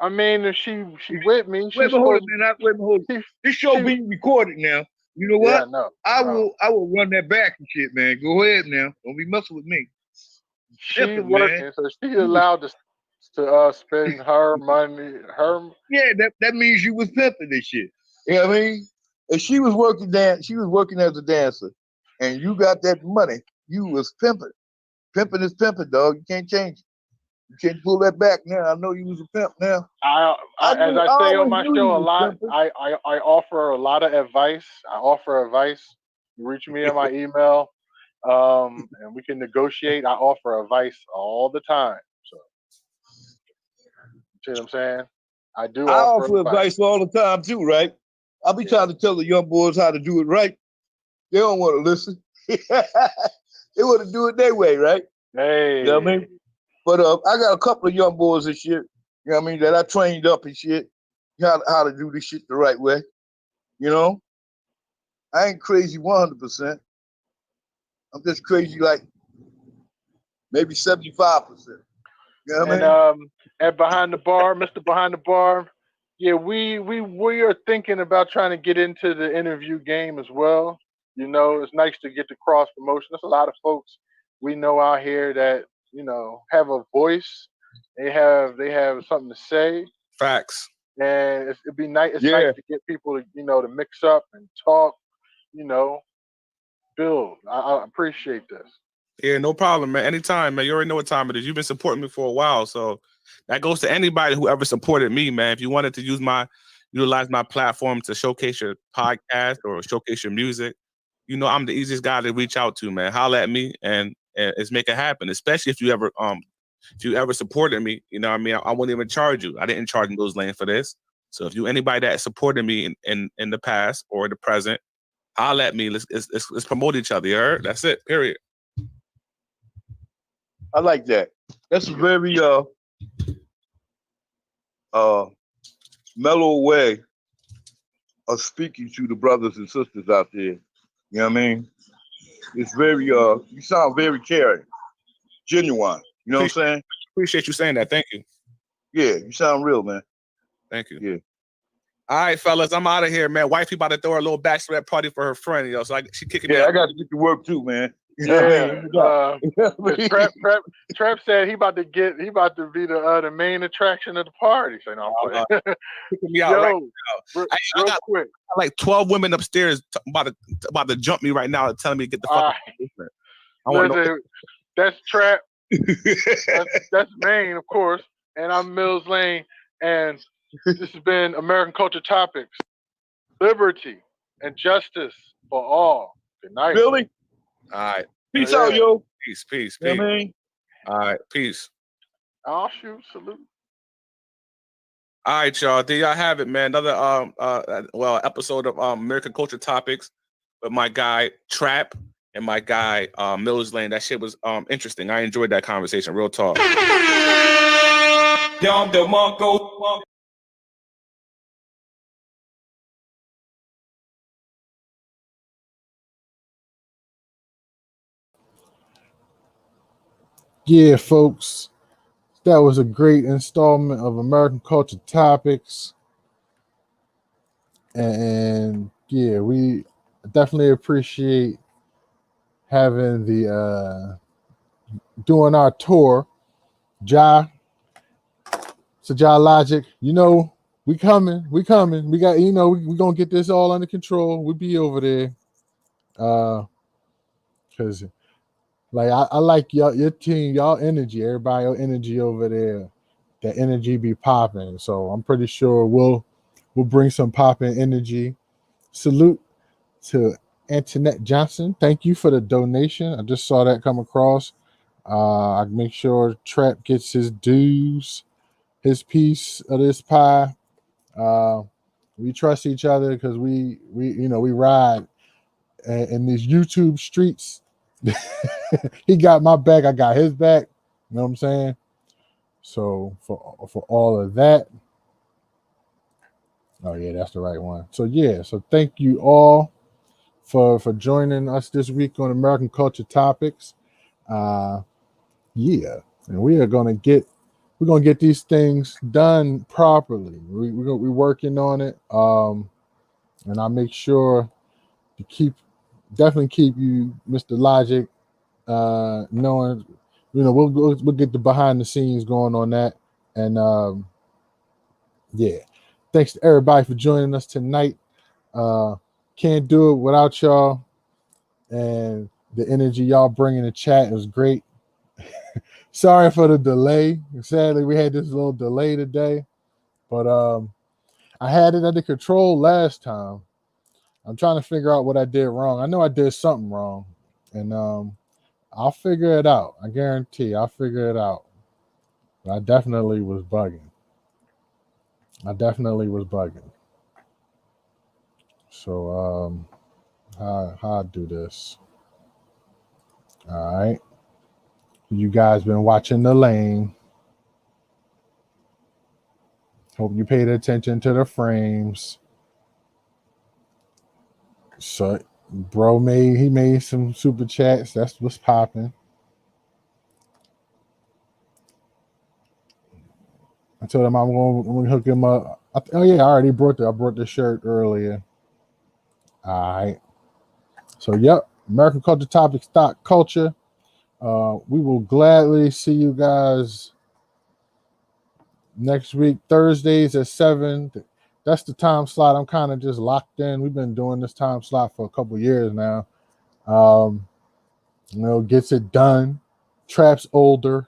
Speaker 5: I mean, if she with me.
Speaker 4: Wait a minute. This show being recorded now. You know what?
Speaker 5: Yeah, no.
Speaker 4: I will run that back and shit, man. Go ahead now. Don't be messing with me.
Speaker 5: She working, so she's allowed to spend her money.
Speaker 4: Yeah, that means you was pimping this shit. You know what I mean? If she was working as a dancer, and you got that money, you was pimping. Pimping is pimping, dog. You can't change it. You can't pull that back now. I know you was a pimp now.
Speaker 5: As I say on my show a lot, I offer a lot of advice. I offer advice. You reach me on my email, and we can negotiate. I offer advice all the time. So, see what I'm saying? I offer
Speaker 4: advice all the time too, right? I'll be trying to tell the young boys how to do it right. They don't want to listen. They want to do it their way, right?
Speaker 5: Hey.
Speaker 4: You know what I mean? But I got a couple of young boys and shit, you know what I mean, that I trained up and shit, how to do this shit the right way. You know? I ain't crazy 100%. I'm just crazy like maybe 75%. You know what I mean?
Speaker 5: At Behind the Bar, Mr. Behind the Bar, yeah, we are thinking about trying to get into the interview game as well. It's nice to get the cross promotion. There's a lot of folks we know out here that have a voice. They have something to say.
Speaker 6: Facts.
Speaker 5: And it'd be nice. It's nice to get people to to mix up and talk. Build. I appreciate this.
Speaker 6: Yeah, no problem, man. Anytime, man. You already know what time it is. You've been supporting me for a while, so that goes to anybody who ever supported me, man. If you wanted to utilize my platform to showcase your podcast or showcase your music, I'm the easiest guy to reach out to, man. Holla at me and let's make it happen. Especially if you ever supported me, I mean, I wouldn't even charge you. I didn't charge Millz Lane for this. So if anybody that supported me in the past or the present, holla at me. Let's promote each other. You heard? That's it. Period.
Speaker 4: I like that. That's a very mellow way of speaking to the brothers and sisters out there. You know what I mean? It's very you sound very caring, genuine. You know what I'm saying?
Speaker 6: Appreciate you saying that. Thank you.
Speaker 4: Yeah, you sound real, man.
Speaker 6: Thank you.
Speaker 4: Yeah.
Speaker 6: All right, fellas, I'm out of here, man. Wifey about to throw a little bachelorette party for her friend, so she kicking me out.
Speaker 4: I got to get to work too, man.
Speaker 5: Trap said he about to be the main attraction of the party. So no, I'm
Speaker 6: kicking me out right now. I got
Speaker 5: quick.
Speaker 6: Like 12 women upstairs about to jump me right now, telling me to get the fuck out.
Speaker 5: That's Trap. that's Maine, of course, and I'm Millz Lane, and This has been American Culture Topics. Liberty and justice for all. Good night.
Speaker 4: Billy,
Speaker 6: All right.
Speaker 4: peace out, yo.
Speaker 6: Peace, peace,
Speaker 4: You know
Speaker 6: peace.
Speaker 4: what I mean?
Speaker 6: All right, peace.
Speaker 5: I'll shoot. Salute.
Speaker 6: All right, y'all. There y'all have it, man. Another episode of American Culture Topics with my guy Trap and my guy Millz Lane. That shit was interesting. I enjoyed that conversation. Real talk.
Speaker 3: Yeah, folks, that was a great installment of American Culture Topics. And yeah, we definitely appreciate having the doing our tour. Ja, so Ja Logic, you know, we coming. We got, you know, we gonna get this all under control. We'll be over there. Cause like I like your team, y'all energy, everybody your energy over there. That energy be popping. So I'm pretty sure we'll bring some popping energy. Salute to Antoinette Johnson. Thank you for the donation. I just saw that come across. I make sure Trap gets his dues, his piece of this pie. We trust each other because we ride in these YouTube streets. He got my back, I got his back. You know what I'm saying? So for all of that. Oh yeah, that's the right one. So yeah, so thank you all for joining us this week on American Culture Topics. And we're gonna get these things done properly. We're working on it. And I'll make sure to definitely keep you, Mr. Logic, knowing, you know, we'll get the behind the scenes going on that. And thanks to everybody for joining us tonight. Can't do it without y'all, and the energy y'all bring in the chat is great. Sorry for the delay. Sadly, we had this little delay today, but I had it under control last time. I'm trying to figure out what I did wrong. I know I did something wrong, and I'll figure it out. I guarantee I'll figure it out. But I definitely was bugging. So how I do this? All right. You guys been watching the lane. Hope you paid attention to the frames. So bro made some super chats. That's what's popping. I told him I'm gonna hook him up. I already brought the shirt earlier. All right. So yep, American Culture Topics, Thot Culture. We will gladly see you guys next week, Thursdays at 7. That's the time slot. I'm kind of just locked in. We've been doing this time slot for a couple years now. Gets it done. Trap's older.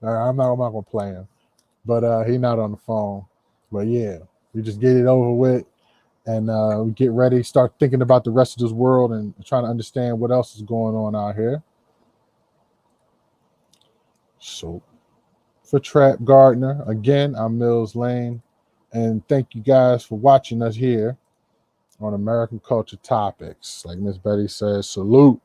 Speaker 3: I'm not gonna play him, but he's not on the phone. But yeah, we just get it over with, and we get ready, start thinking about the rest of this world and trying to understand what else is going on out here. So for Trap Gardner, again, I'm Millz Lane, and thank you guys for watching us here on American Culture Topics. Like Miss Betty says, salute.